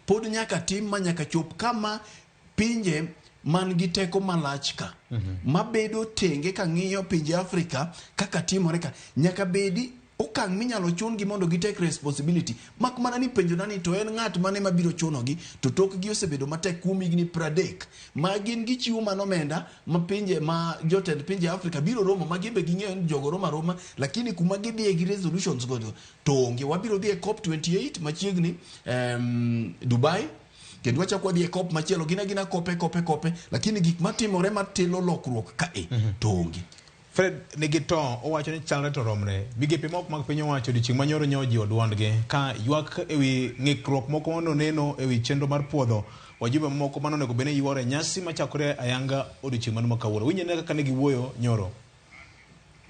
pod nyaka tim ma nyaka chop kama pinje man gi teko malach ka mabedo tenge ka ng'iyo pinje Afrika kaka timore ka nyaka bedi okang' minyalo chun gi mondo gi take responsibility. Mak mana ni penjo nani to en ng'at mane mabiro chuno gi to tok gi osebedo matek kuom higni 30 ma gin gichiwo manomenda ma pinje ma jotend pinje Afrika biro romo ma gimbe ging'eyo ni jogo roma lakini kuma gidhiye gi resolutions godo to onge. Wabiro dhi e COP28 machiegni Dubai kendo wachako dhi e COP machielo gina kope lakini gik matimore matelo lokruok kae to onge. Fred Nigito owacho ni chalre to romre migepe moko mag piny owacho dichieng' manyoro nyoji odwandgi ka ywak ewi ng'ikruok moko noneno ewi chenro mar puodho wajumbe moko manonego bene yuore nyasi machakore ayanga odiochieng' mano makawuono. Winjo ne kaka ne giwuoyo nyoro.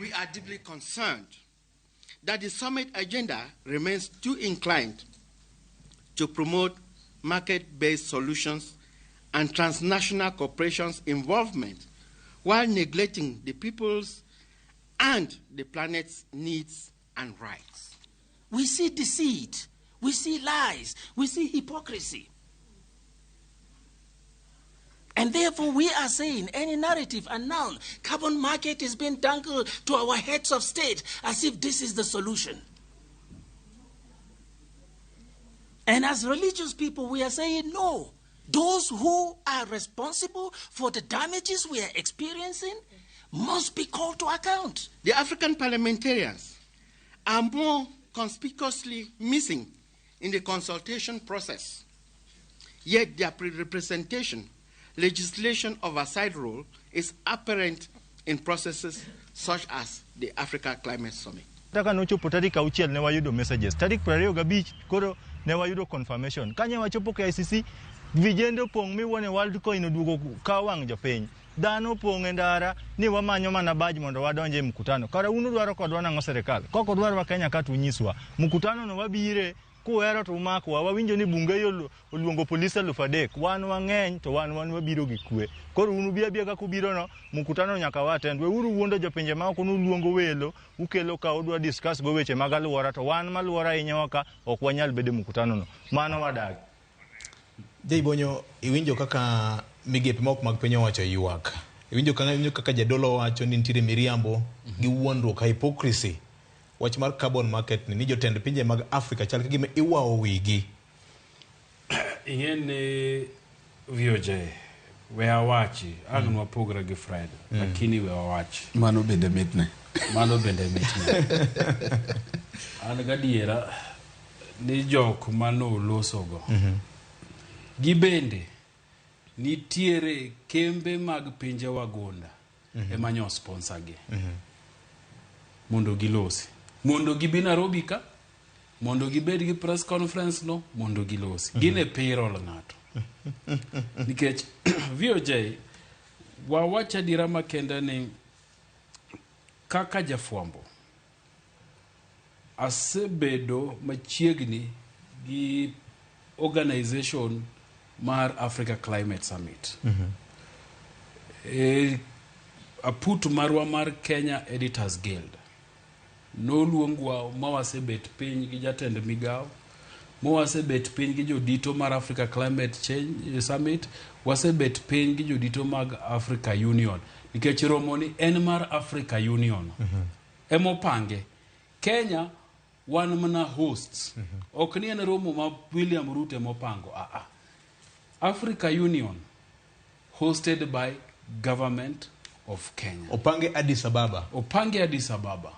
We are deeply concerned that the summit agenda remains too inclined to promote market-based solutions and transnational corporations' involvement while neglecting the people's and the planet's needs and rights. We see deceit, we see lies, we see hypocrisy. And therefore we are saying any narrative and now carbon market is being dangled to our heads of state as if this is the solution. And as religious people we are saying no. Those who are responsible for the damages we are experiencing must be called to account. The African parliamentarians are more conspicuously missing in the consultation process, yet their representation, legislation oversight role is apparent in processes such as the Africa Climate Summit. Taka nochopo tarik 6 ne wayudo messages, tarik 25 koro ne wayudo confirmation. Kanye wachopo KICC vijende pong' miwone World Coin oduogo ka wang' jopiny. dhano pong' e ndara ni wamanyo mana baj mondo wadonje mkutano. Kara unu dwaro kodwa nang'o serikal? Koko dwaro wa Kenya katu unyiswa. Mkutano no wabire kuhero to umakwa. Wawinjo ni bunge yo oluongo polisi 3,000. Wan wang'eny to wan wabiro gi kwe. Koro unu bia ka kubiro no mkutano nyaka watend. We uru wuondo jopinje ma ok unu luongo welo ukelo ka udwa discuss go weche mag alwora to wan malwora ahinya ka ok wanyal bedo mkutano no. Mano wadag. Bonyo, iwinjo kaka migepe ma ok mag piny owacho ywak. Iwinjo kaka jadolo wacho ni nitiere miriambo gi wuondruok, hypocrisy. Wach mar carbon market ni jotend pinje mag Afrika chal kagima iwao wigi. Ingene VOJ we awachi ang wapogra gi Fred lakini we awachi mano bende mitne. An gadiera ni jok mano losogo gi bende nitiere kembe mag pinje wagunda emanyo sponsor gi mondo gilosi, mondo gibi Nairobi ka, mondo gibed gi press conference no, mondo gilosi gine payroll ng'ato nikech VOJ wawacha dira makenda ni kaka jafwambo asebedo machiegni gi organization mar Africa Climate Summit. Aput marwa mar Kenya Editors Guild no luongwa mawasebet piny gi jatend migawo, mawasebet piny gi jodito mar Africa Climate Change Summit, wasebet piny gi jodito mag Africa Union nikech romo ni en mar Africa Union. Emopange Kenya wan mana hosts. Ok ni en romo ma William Ruto mopango. Africa Union hosted by government of Kenya. Opange Addis Ababa.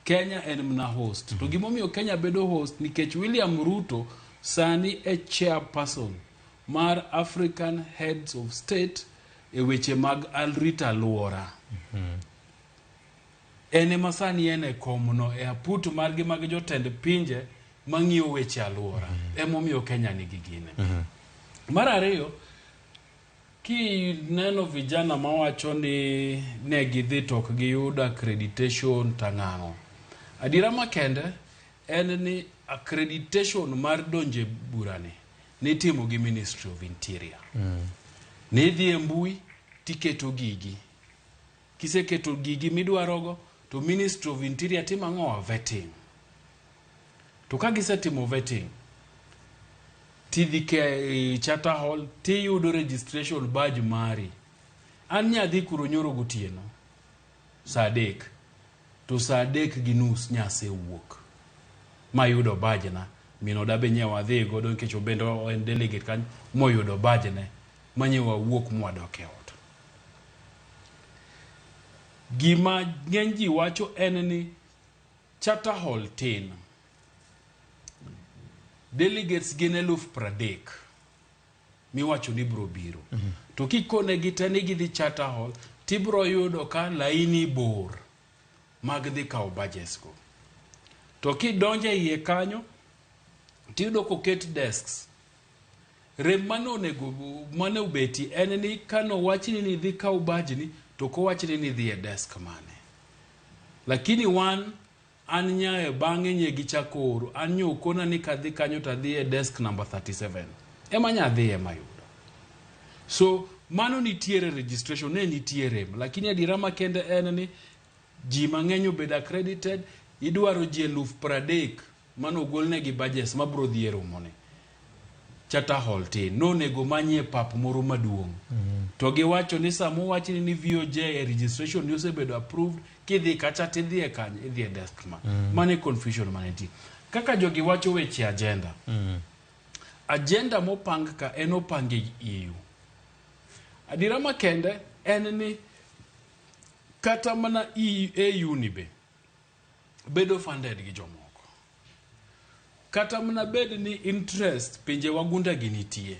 Kenya en mna host. To gimomiyo Kenya bedo host nikech William Ruto sani e chairperson mar African Heads of State e weche mag alrita alwora. Ene masani ene komno e aput margi mag jotend pinje mang'iyo weche alwora. Emomiyo Kenya nigi gine. Mar ariyo, ki neno vijana mawacho ni ne gidhi tok giyudo accreditation tang'ang'o. Adira makende en ni accreditation mar donje burani ni timo gi Ministry of Interior. Ni dhi e mbui tiketo gigi. Kiseketo gigi midwarogo to Ministry of Interior timo ang'o? Vetting. To ka gisetimo vetting tidhi ke Charter Hall tiyudo registration badge mari. An nyadhi kuro nyoro gotieno saa 3 to saa 3:30 nyase wuok mayudo badge na minoda be nyewa dhi godo nikech obendo en delegate kan moyudo badge ne manyewa wuok mwadok e ot. Gima ng'eny ji wacho en ni Charter Hall tin delegates gine 30,000 miwacho ni bro biro. To kikone gitani gidhi Charter Hall tibro yudo ka laini bor mag dhi kao badges go. To kidonje iye kanyo tiyudo koket desks. Rem mane ubeti en ni kano wachni ni dhi kao badge ni to ko wachni ni dhi e desk mane. Lakini an nyae bang'e nye gichako oro. An nyokona ni kadhi kanyo tadhi e desk number 37. Ema nyadhi ema yudo. So, mano nitiere registration, ne nitiere. Lakini adira makende en ni ji mang'eny obed accredited, idwaro ji 30,000 mano ogolne gi budgets mabro dhi e romo ne. Charter Hall tin. No nego manye pap moro maduong'. To giwacho ni samo wachni ni VOJ registration ni osebedo approved, kidhi kacha tidhi e kanye, idhi e desk ma. Mane confusion maneti. Kaka jogi wacho weche agenda. Agenda mopang ka en opange EU. Adira makende en ni kata mana EU ni bedo funded gi jomoko. Kata mana bed ni interest pinje wagunda ginitie.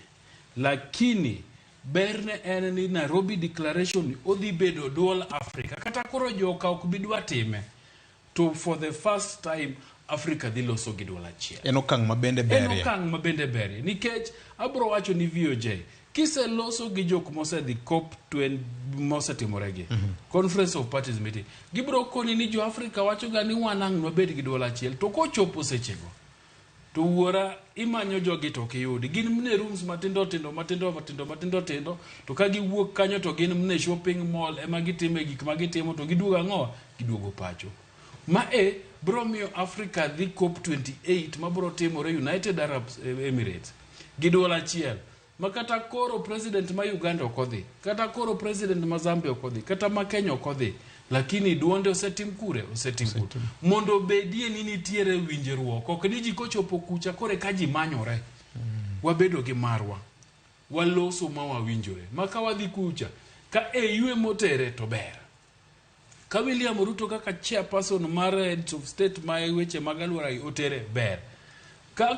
Lakini berne en ni Nairobi Declaration odhi bedo dual Africa. Kata koro joka ok bidwa time. To for the first time Africa dhi loso gi dual achiel. En okang' mabende berie. Nikech abro wacho ni VOJ Kise loso gi jok mose dhi COP 20 mose timoregi. Conference of Parties meeting. Gibro koni ni jo Afrika wacho ga ni wanang wabed gi dwol achiel. To kochopo sechego. To wuora imanyo jogi to kiyudi. Gin mne rooms matindo tindo. To ka giwuok kanyo to gin mne shopping mall ema gitime gik ma gitimo to giduogo ang'o? Giduogo pacho. Bro miyo Africa dhi COP 28 ma bro timore United Arab Emirates. Gidwol achiel. Ma kata koro president ma Uganda okodhi. Kata koro president ma Zambia okodhi. Kata ma Kenya okodhi. Lakini duonde osetim kure. Mondo bedie ni nitiere winjruok. Ok ni ji kochopo kucha kore ka ji manyore. Wabedo gi marwa. Waloso ma wawinjore. Ma ka wadhi kucha. Ka yue motere to ber. Ka William Ruto kaka chairperson mar heads of state ma weche mag alwora otere ber. Ka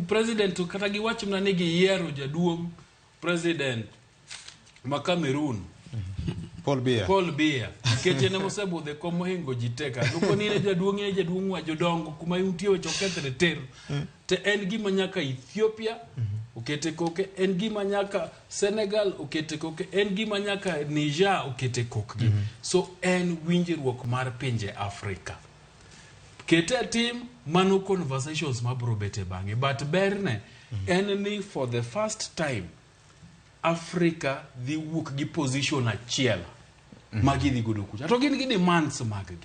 president kata giwach mna ni giyiero jaduong' president ma Cameroon Paul Biya keche ne mosebudhe kom mohingo jiteka loko ni jaduong' wa jodongo kuma yutie weche okethre ter te en gima nyaka Ethiopia okete koke, en gima nyaka Senegal okete koke, en gima nyaka Niger okete kokgi. So en winjruok mar pinje Afrika. Kete tim mano conversations mabro bete bange. But berne en ni for the first time Africa dhi wuok gi position achiel magi dhi godo kucha. To gin gi demands maggi.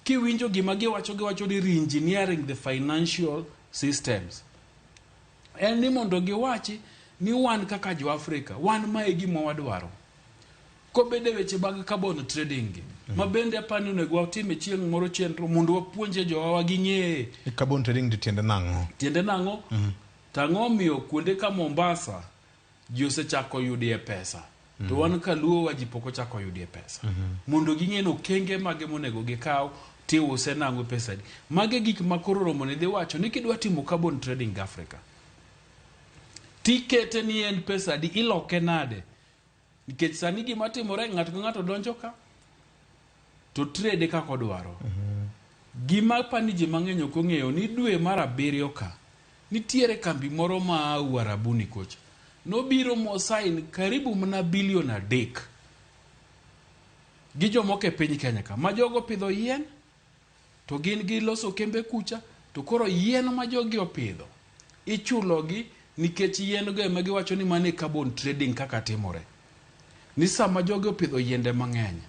Kiwinjo gima giwacho ni re-engineering the financial systems. En ni mondo giwachi ni wan kaka jo Afrika, wan ma e gima wadwaro. Ko bede weche bag carbon trading gi. Ma bende apani onego watime chieng' moro chenro mondo wapuonje jowa ging'e. Carbon trading tiende nang'o? Tiende nang'o? Tang'o miyo kuonde ka Mombasa ji osechako yudie pesa. To wan kaluo wa ji pok ochako yudie pesa. Mondo ging'e no kenge mage monego gikaw tiuse nang'o pesa di. Mage gik makoro Romo ne dhi wacho ni kidwa timo carbon trading Africa. Tikete ni en pesa di iloke nade. Nikech sani gima timore ng'ato donjo ka to trade ka kodwaro. Gima pani ji mang'eny ok ong'eyo ni dwe mar 7 ka nitiere kambi moro ma Uarabuni kocha. Nobiro mosain karibu mana bilion 3 gi jomoke piny Kenya ka. Ma jogo pidho yien to gin giloso kembe kucha to koro yien ma jogi opidho ichulogi nikech yien go ema giwacho ni mane carbon trading kaka timore. Ni sama jogi opidho yiende mang'eny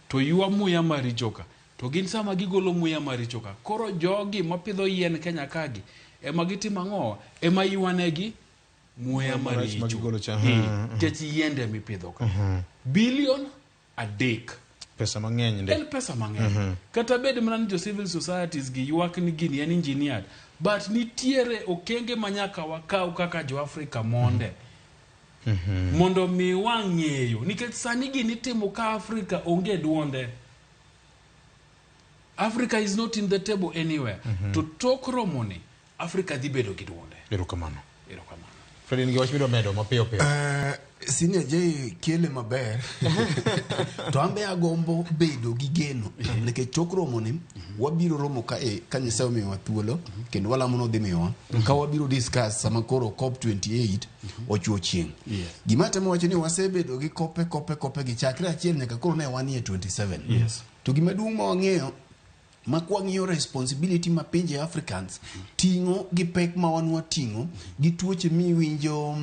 to yua muya marichoka to gin sama gigolo muya marichoka. Koro jogi mapidho yien Kenya kagi ema gitimo ang'o? Ema yuanegi muya maricho. Nikech yiende mipidho ka. Bilion 3. Pesa mang'eny. En pesa mang'eny. Kata bed mana ni jo civil societies gi yuak ni gini en engineered. But nitiere okenge manyaka wakaw kaka jo Afrika monde. Mondo mi wang'eyo. Nikech sani gini timo ka Afrika onge duonde. Africa is not in the table anywhere. To tok Romo ni Afrika dhi bedo gi duonde. Erokamano. Fredin gi wach mido medo mapiyo. Senior J kele maber. To ambe agombo bedo gi geno. Nikech tok Romo ni wabiro romo ka Nyasaye omiyowa thuolo kendo walamono dhi miyowa ka wabiro discuss sama koro COP 28 ochuo chieng'. Gima temo wacho ni wasebedo gi kope gi chakre achiel nyaka koro ne wanie 27. To gima duong' ma wang'eyo makwang'iyo responsibility ma pinje Africans tingo gi pek ma wanwa tingo gi tuoche miwinjo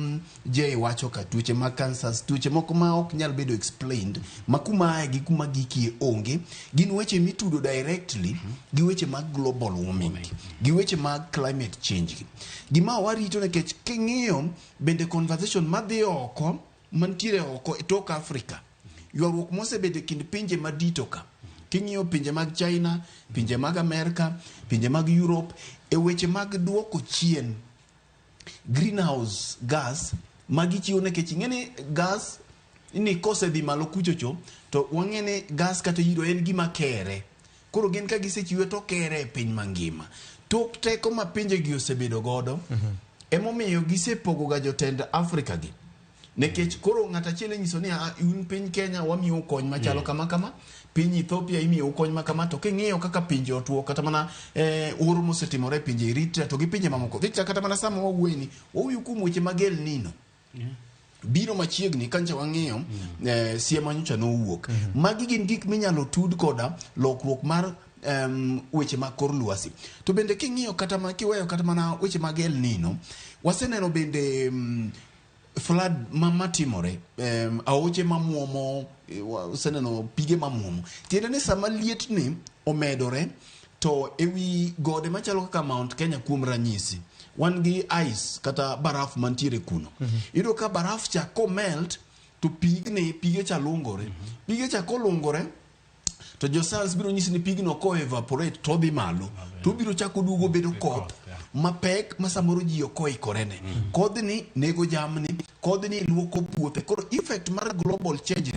Jay wacho ka tuoche ma cancer, tuoche moko ma ok nyal bedo explained makuma gi kuma gikie onge gin weche mitudo directly gi weche mag global warming gi weche mag climate change. Gima warito nekech king'iyo bende conversation madhi oko mantiere oko e tok Africa ywaruok mosebedo kind pinje madito ka king'iyo pinje mag China, pinje mag America, pinje mag Europe e weche mag duoko chien greenhouse gas magichiwo nekech ing'eni gas ni kose dhi malo kuchocho to wang'eni gas kata yiro en gima kere. Koro gin ka gisechiwe to kere e piny mangima. Tok teko ma pinje gi osebedo godo emomiyo gisepogo ga jotend Africa gi. Nekech koro ng'ata chiele nyiso ni un piny Kenya wamiyo kony machalo kama piny Ethiopia imiyo kony makama to king'iyo kaka pinje otuo kata mana oro mosetimore pinje Eritrea to gi pinje mamoko. Victor kata mana sama wawueni wawuyo kuom weche mag El Nino. biro machiegni kancha wang'iyo siema nyocha nowuok. Magi gin gik minyalo tud koda lokruok mar weche mag kor lwasi. To bende king'iyo kata kiweyo kata mana weche mag El Nino, waseneno bende flood matimore, aoche mamuomo, waseneno pige mamuomo. Tiende ni sama liet ni omedore, to ewi gode machalo kaka Mount Kenya kuom ranyisi, wan gi ice kata baraf mantiere kuno. Iyudo ka baraf cha komelt to pige cha lungore. Pige cha kolungore to josals biro nyisi ni pigno ko evaporate to dhi malo, to biro chako duogo bedo koth mapek ma samoro ji okoikorene. Kodhni nego jamni, kodhni luoko puothe. Koro effect mar global change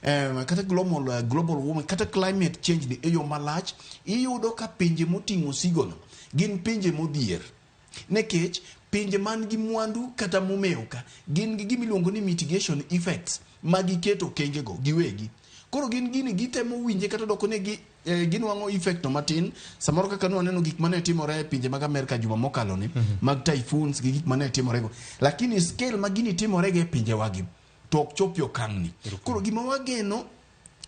kata global warming kata climate change ni eyo malach, iyudo ka pinje moting'o sigono gin pinje modhier. Nekech pinje man gi mwandu kata momeo ka gin gi gimiluongo ni mitigation effects magiketo kengego giwegi. Koro gin gini gitemo winje kata doko ne ginwang'o effect no matin. Samoro kaka nwaneno gik mane timore e pinje mag Amerika juma mokalo ni, mag typhoons gi gik mane timorego. Lakini scale magini timorege e pinje wagi to ok chopi okang' ni. Koro gima wageno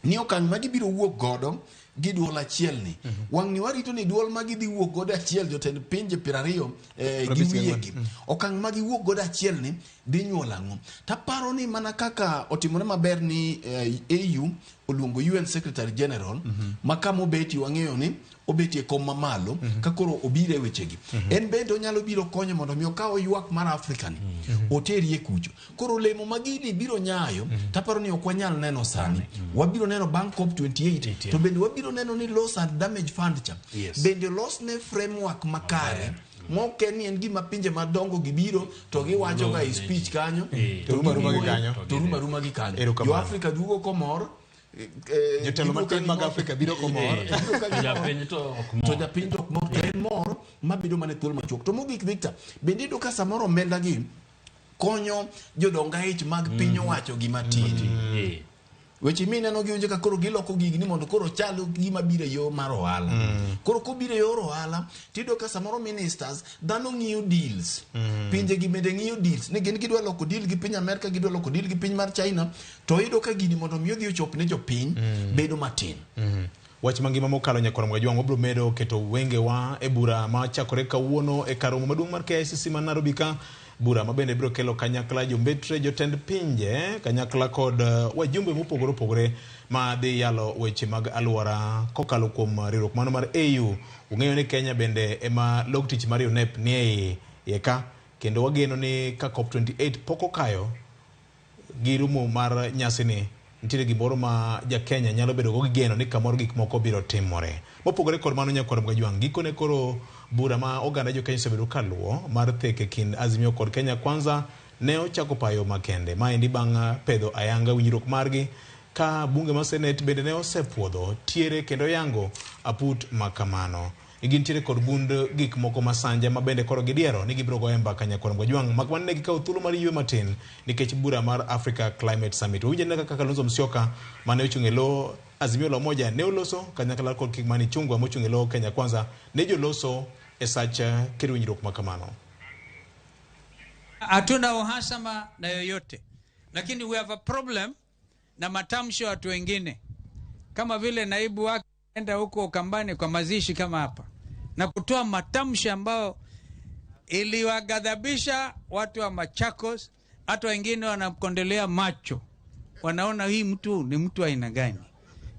ni okang' magibiro wuok godo gi duol achiel ni. Wang' ni warito ni duol magidhi wuok godo achiel jotend pinje 20 gi wiyegi. Okang' magiwuok godo achiel ni dhi nyuol ang'o. Taparo ni mana kaka otimore maber ni AU oluongo UN Secretary General makamo beti wang'eyo ni obeti e kom mamalo kakoro obire wechegi. En bende onyalo biro konyo mondo mi okaw ywak mar Afrika ni oterie kucho. Koro lemo magini biro nyayo taparo ni ok wanyal neno sani. Wabiro neno Bank COP 28 to bende wabiro neno ni loss and damage fund cha. Bende loss ne framework makare moke ni en gima pinje madongo gibiro to giwacho ga i speech kanyo to ruma gi kanyo. Yo Afrika dugo komor, jotelo matin mag Afrika biro komor, to japiny to ok mor, en mor mabedo mane thuolo machuok. To mogik Victor, bende do ka samoro omenda gi konyo jodonga ich mag piny owacho gi matin. Weche mineno gi unje ka koro giloko gigni mondo koro chalo gima biro yo mar ohala. Koro ko biro yor ohala, tido ka samoro ministers dhano ng'iyo deals. Pinje gi bende ng'iyo deals. Ne gin gidwa loko deal gi piny Amerika, gidwa loko deal gi piny mar China, to ido ka gini mondo miyo dhi ochop ne jopiny bedo matin. Wach mangima mokalo nyakoro mga jwang' obro medo keto wenge wa e bura ma chakore kawuono e kar romo maduong' mar KICC man Nairobi ka. Bura mabende biro kelo kanyakla jombetre jotend pinje kanyakla kod wajumbe mopogore opogore ma dhi yalo weche mag alwora kokalo kuom riwruok mano mar AU. Ung'eyo ni Kenya bende ema log tich mar UNEP ni e ka, kendo wageno ni ka COP 28 poko kayo gi rumo mar nyasi ni nitiere gimoro ma ja Kenya nyalo bedo go gigeno ni kamoro gik moko biro timore. Mopogore kod mano nyakoro mga jwang' gikone koro bura ma oganda jo Kenya osebedo kaluwo mar theke kind Azimio kod Kenya Kwanza ne ochako payo makende. Maendi bang' pedho ayanga winjruok margi ka bunge ma Senate bende ne osepuodho tiere kendo yango aput makamano. Gintiere kod gund gik moko masanja ma bende koro gidiero ni gibiro goyo mbaka nyakoro mga jwang' makwan ne gikawo thuolo mar ywe matin nikech bura mar Africa Climate Summit. Winjene kaka Kalonzo Musyoka mane ochung' e lo Azimio la Umoja ne oloso kanyakla kod Kimani Ichung'wah mochung' e lo Kenya Kwanza ne joloso e sach kero winjruok makamano. Hatuna uhasama na yoyote, lakini we have a problem na matamshi watu wengine, kama vile naibu wake enda huko Ukambani kwa mazishi kama hapa na kutoa matamshi ambayo iliwagadhabisha watu wa Machakos. Hata wengine wanamkondelea macho, wanaona hii mtu ni mtu aina gani,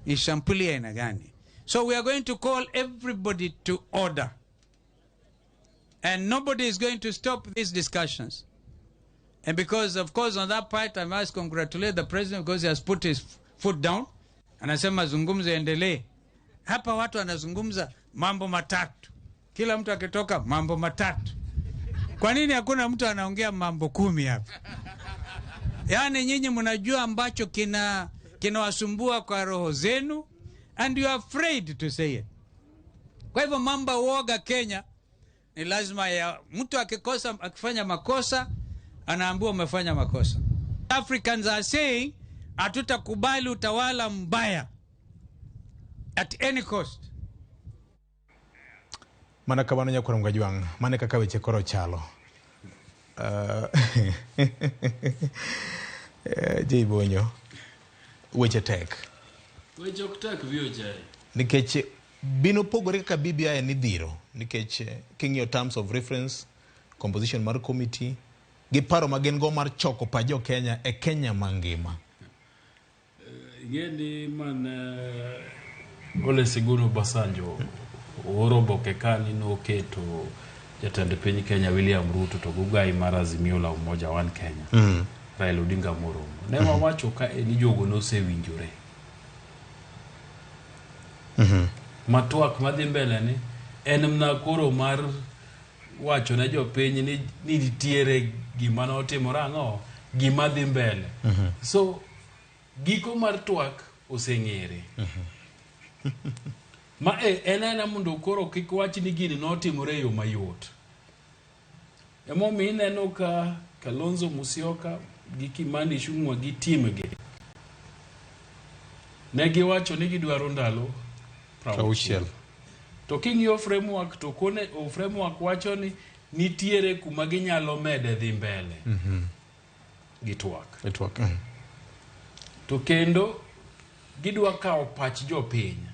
ni sampuli aina gani. So we are going to call everybody to order, and nobody is going to stop these discussions. And because of course on that part I must congratulate the president because he has put his foot down. Anasema zungumzo endelee. Hapa watu wanazungumza mambo matatu, kila mtu akitoka mambo matatu. Kwa nini hakuna mtu anaongea mambo 10 hapa? Yani nyinyi mnajua ambacho kinawasumbua kwa roho zenu, and you are afraid to say it. Kwa hivyo mambo uoga Kenya ni lazima ya mtu akifanya makosa anaambiwa umefanya makosa. Africans are saying hatutakubali utawala mbaya at any cost. Mana kabano nyakoro mga jwang' mane kaka weche koro chalo. Jay Bonyo, weche tek. Weche ok tek VOJ. Nikech bino pogore kaka BBI ni dhiro. Nikech king'iyo terms of reference, composition mar committee, gi paro magen go mar choko pa jo Kenya e Kenya mangima. Ingeni man Ole Siguro Basanjo oro boke kani no keto jatend piny Kenya William Ruto to gugai mar Azimio la Umoja One Kenya. Raila Odinga moromo. Ne wawacho ka eni jogo no sewinjore. Matwak madhi mbele ni en mna koro mar wacho na jo piny ni nitiere gima notimore ang'o, gima dhi mbele. So giko mar twak oseng'ere. Ma enena mondo koro kik wach ni gini notimore yo mayot. Emomiyo ineno ka Kalonzo Musyoka gi Kimani Ichung'wa gi timgi ne giwacho ni gidwaro ndalo 60. To king'iyo framework to kone framework wacho ni nitiere kuma ginyalo mede dhi mbele gi twak. To kendo gidwa kawo pach jopiny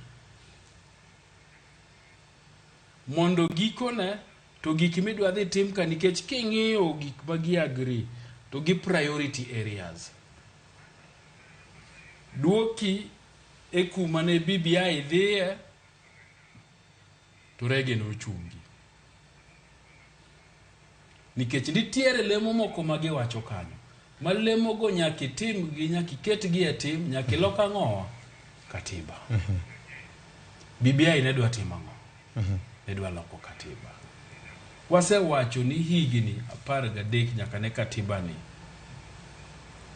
mondo gikone to gik midwa dhi tim ka, nikech king'iyo gik ma gi agree to gi priority areas duoki e kuma ne BBI dhiye to rege no chungi, nikech nitiere lemo moko ma giwacho kanyo ma lemo go nyaki tim gi nyaki ket gi e tim nyaki loka ng'owa katiba. BBI ne dwa timo ang'o? Ne dwa loko katiba. Wase wacho ni higni 13 nyaka ne katiba ni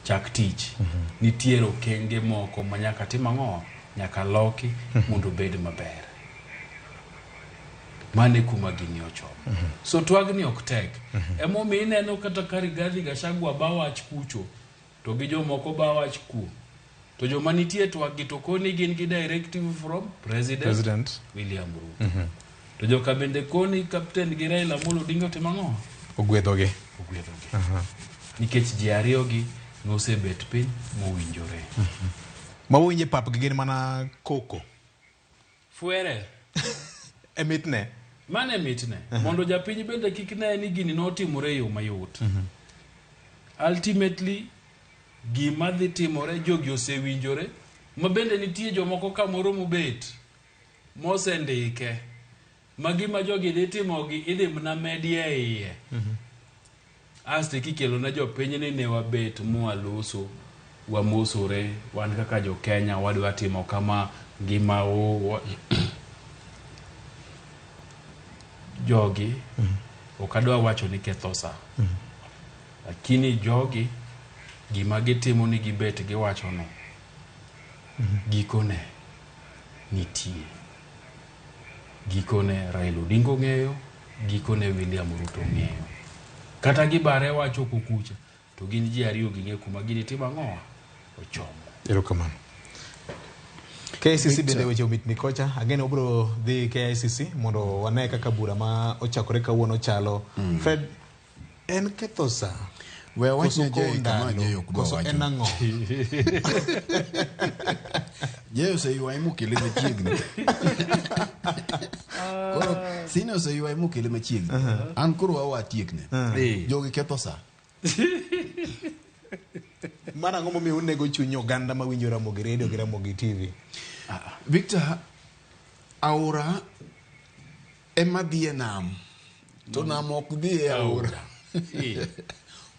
chak tich. Nitiere okenge moko ma nyaka tim ang'o? Nyaka loki mondo bed maber. Mane kuma gini ochomo. So twagni ok tek. Emomiyo ineno kata ka Rigathi Gachagua bawach kucho to gi jomoko bawach ku. To joma nitie twagi to koni gin gi directive from President William Ruto. To joka bende koni Captain gi Raila Amolo Odinga timo ang'o? Ogwedhogi. Nikech ji ariyogi nosebet piny mowinjore. Mawinje pap gi gin mana koko. Fuere. Emitne. Mane mitne. Mondo japiny bende kik ne ni gini notimore yo mayot. Ultimately gima dhi timore jogi osewinjore, ma bende nitie jomoko kamoro mobet mosendike ma gima jogi dhi timogi idhi mna medie iye. Aste kikelo na jopiny ni ne wabet mwaloso wamosore wan kaka jo Kenya wadwa timo kama gima jogi okadwa wacho ni ketho sa. Lakini jogi gima gitimo ni gibet giwacho no gikone nitie. Gikone Raila Odinga ng'eyo, gikone William Ruto ng'eyo. Kata gibare wacho kukucha to gin ji ariyo ging'e kuma gini timo ang'o ochomo. Erokamano. KICC bende weche omit mikocha agene obro dhi KICC mondo wane kaka bura ma ochakore kawuono chalo. Fred en ketho sa. We wachne Jay kama Jay ok koso en ang'o? Jay oseywa imukele machiegni. Koro sine oseywa imukele machiegni. An koro awatiekne. Jogi ketho sa. Mana ng'o momiyo unego chuny oganda ma winjo Ramogi Radio gi Ramogi TV? Victor, aora ema dhi e nam. To nam ok dhi e aora.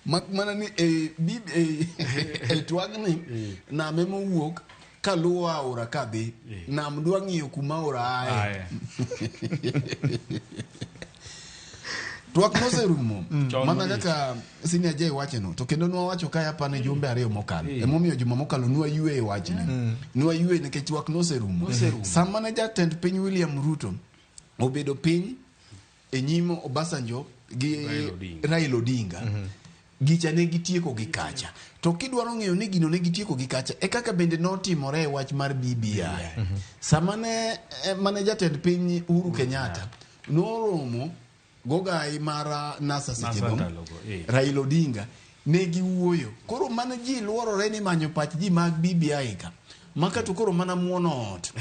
Mana ni twagni nam ema wuok kaluwo aora kadhi. Nam dwa ng'iyo kuma aora ae. Twak noserumo. Mana kaka senior Jay wacheno. To kendo nwa wacho kaya pane jumbe ariyo mokalo. Emomiyo juma mokalo nwa yue wachne. Nwa yue nikech twak noserumo. Sama ne jatend piny William Ruto obedo piny e nyimo Obasanjo gi Raila Odinga. Gicha ne gitieko gi kacha. To kidwaro ng'eyo ni gino ne gitieko gi kacha e kaka bende notimore e wach mar BBI. Sama ne mane jatend piny Uhuru Kenyatta noromo gogai mara NASA sechedo Raila Odinga ne giwuoyo koro mana ji luorore ni manyo pach ji mag BBI ka maka to koro mana muono ot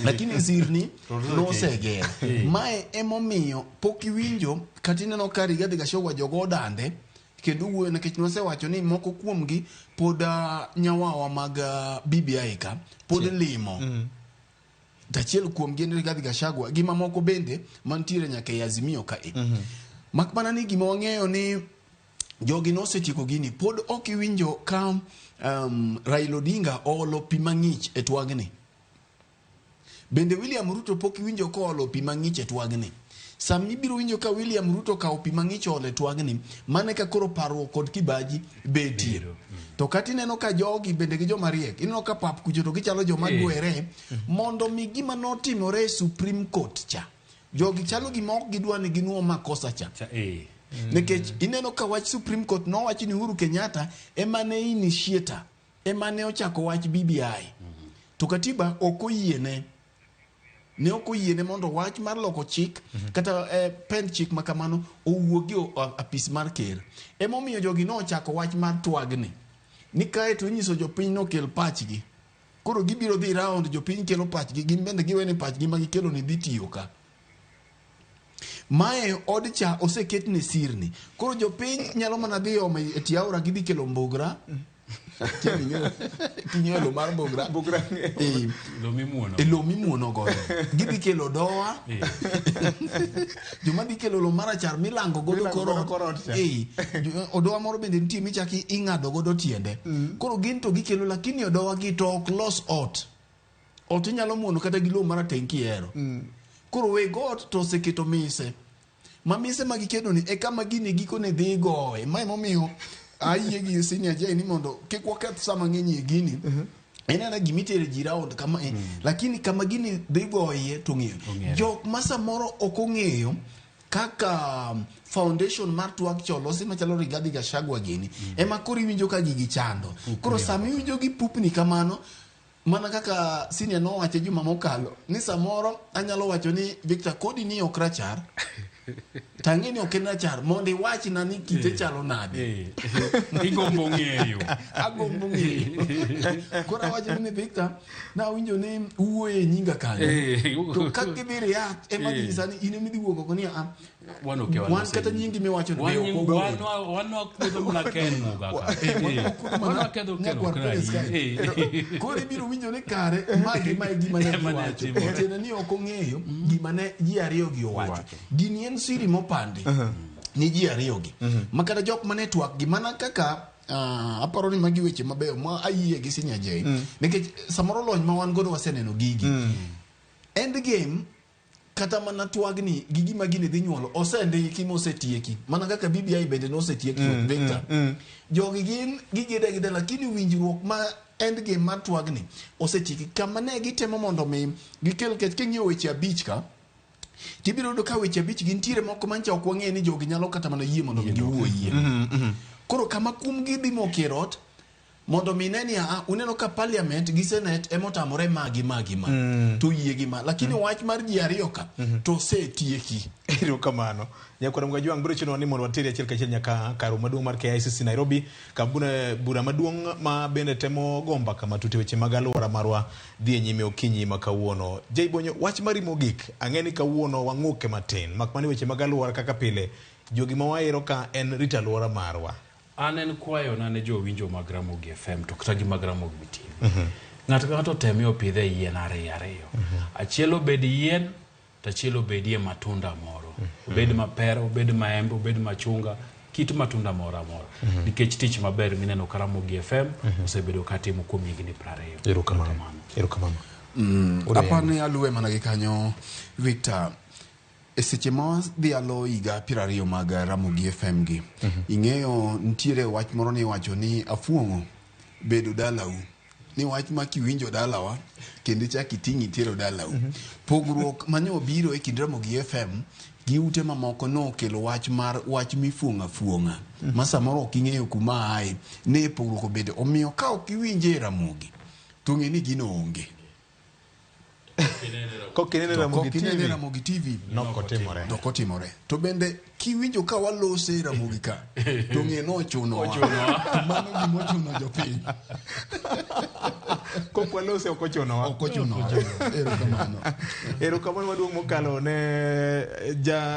lakini sirni no sege mae emomiyo pok iwinjo katineno ka Rigathi Gachagua jogo dande kendo wuoyo nikech nosewacho ni moko kuomgi pod nyawawa mag BBI ka pod limo dachiel kuomgi en Rigathi Gachagua gi mamoko bende mantiere nyaka e Azimio ka mak mana ni gima wang'eyo ni jogi nosetieko gini pod ok iwinjo ka Raila Odinga olo pi mang'ich e twagni bende William Ruto pok iwinjo ko olo pi mang'ich e twagni sami biro winjo ka William Ruto ka pi mang'ich ole twagni mane ka koro parruok kod kibaji betie to kati neno ka jogi bende gi joma riek ineno ka pap kucho to gichalo joma gwere mondo mi gima notimore e Supreme Court cha jogi chalo gima ok gidwa ni ginuo makosa cha nikech ineno ka wach Supreme Court nowacho ni Uhuru Kenyatta emane initiator emane ochako wach BBI to katiba okoyiene ne okoyiene mondo wach mar loko chik kata pen chik makamano owuogi apis mar ker emomiyo jogi no ochako wach mar twagni ni kae to nyiso jopiny no kel pachgi koro gibiro dhi round jopiny kelo pachgi gin bende giwene pachgi ma gikelo ni dhi tiyo ka mae od cha oseket ne sirni koro jopiny nyalo mana dhi ome e tiaura gidhi kelo mbogra kinyelo mar mbogra lo mimuono godo gidhi kelo doa joma dhi kelo lo marachar milango godo korot odoa moro bende nitie michaki ing'ado godo tiende koro gin to gikelo lakini odoa gi to ok los ot inyalo muono kata gi lo marateng' kiero koro we got to oseketo mise ma mise ma gikedo ni e kama gini giko ne dhi goe ma emomiyo ayie gi senior jay ni mondo kik waketh sama ng'eny e gini enana gimitere ji round kama lakini kama gini dhi goe to ng'eyo jok ma samoro ok ong'eyo kaka foundation mar twak cholosi machalo Rigathi Gachagua gini ema koro iwinjo ka gigi chando koro sama iwinjo gi pupni kamano mana kaka senior no wacho juma mokalo ni samoro anyalo wacho ni Victor Kodi ni ok rachar tangeni ok rachar mondo iwachi na ni kite chalo nade igombo ng'eyo agombo ng'eyo kora wacho ni Victor na winjo ni uoye nyinga kanyo to kaka bi react ema nyisa ni ine midhi wuogo ko ni wan kata nyingi mi wacho ni wan kudho mlaken muga ka kore biro winjo ni kare magi gima ne wacho tena ni ok ong'eyo gima ne ji ariyo gi owacho gini en siri mopandi ni ji ariyo gi makata jok mane twak gimana kaka aparo ni magi weche mabeyo ma ayie gi senior jay nikech samoro lony ma wan godo waseneno gigi end game kata mana twagni gigi magine dhi nyuolo osendiki mosetieki mana kaka BBI bende nosetieki Victor jogi gin gigede lakini winjruok ma end game mar twagni osetieki kama ne gitemo mondo mi gikel ket king'io weche abich ka tibiro do ka weche abich gintiere moko mancha ok wang'e ni jogi nyalo kata mana yie mondo giwuoyie koro kama kum gidhi mokirot mondo mineni uneno ka parliament gi senate emotamore magi to yie gima lakini wach mar ji ariyo ka to setieki ero kamano nyakwa mga juang biro chino ni mondo wateri achiel kachiel nyaka karo maduong' mar KICC Nairobi kabuna bura maduong' ma bende temo gomba kama tute weche mag alwora marwa dhi nyime okinyi makawuono Jay Bonyo wach mari mogik ang'eni kawuono wang'uke matin makmani weche mag alwora kaka pile jogi ma waero ka en rita alwora marwa anen kwayo nane jo winjo mag Ramogi FM to kata gi mag Ramogi mitin ng'ato temi opidhe yien ariyo achiel obed yien to achiel obedie matunda moro obed mapera obed maembe obed machunga kit matunda moro amora nikech tich maber mineno ka Ramogi FM osebedo katimo kuom higni 20 erokamano apani aluwe mana gi kanyo Victor seche ma dhi alo higa 20 mag Ramogi FM gi ing'eyo ntiere wach moro ni wacho ni afuong'o bedo dalau ni wach ma kiwinjo dalawa kendo chak iting'i tero dalau pogruok mane obiro e kind Ramogi FM gi ute mamoko no kelo wach mifuong'a ma samoro ok ing'eyo kuma ae ne pogruok obedo omiyo ka ok iwinje Ramogi to ng'e ni gino onge Kokinene Ramogi TV nokotimore. To bende kiwinjo ka walose Ramogi ka to ng'e nochuno mano gimochuno jopiny. Kokwalose okochuno. Erokamano maduong' mokalo ne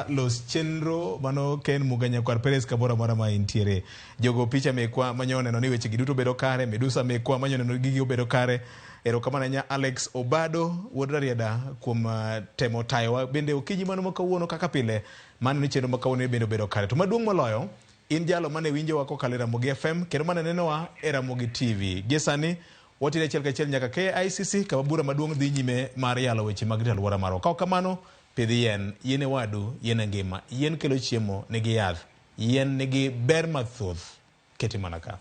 los chenro mano Ken Muganya kwar Perez kabora mora ma intiere. Jogo picha mekwa manyone no ni weche giduto bedo kare, Medusa mekwa manyone no gigi bedo kare. Erokamano nya Alex Obado wuod Rieda kuom temo tayowa bende okiji mano makawuono kaka pile mano ni chenro makawuono bende bedo kare. To maduong' moloyo in jalo mane winjowa kokalo Ramogi FM kendo mane nenowa Ramogi TV. Gesani watire achiel kachiel nyaka KICC kama bura maduong' dhi nyime mar yalo weche mag alwora marwa. Ka kamano pidh yien e wadu, yien e ngima, yien kelo chiemo nigi yath, yien nigi ber mathoth. Keti mana ka.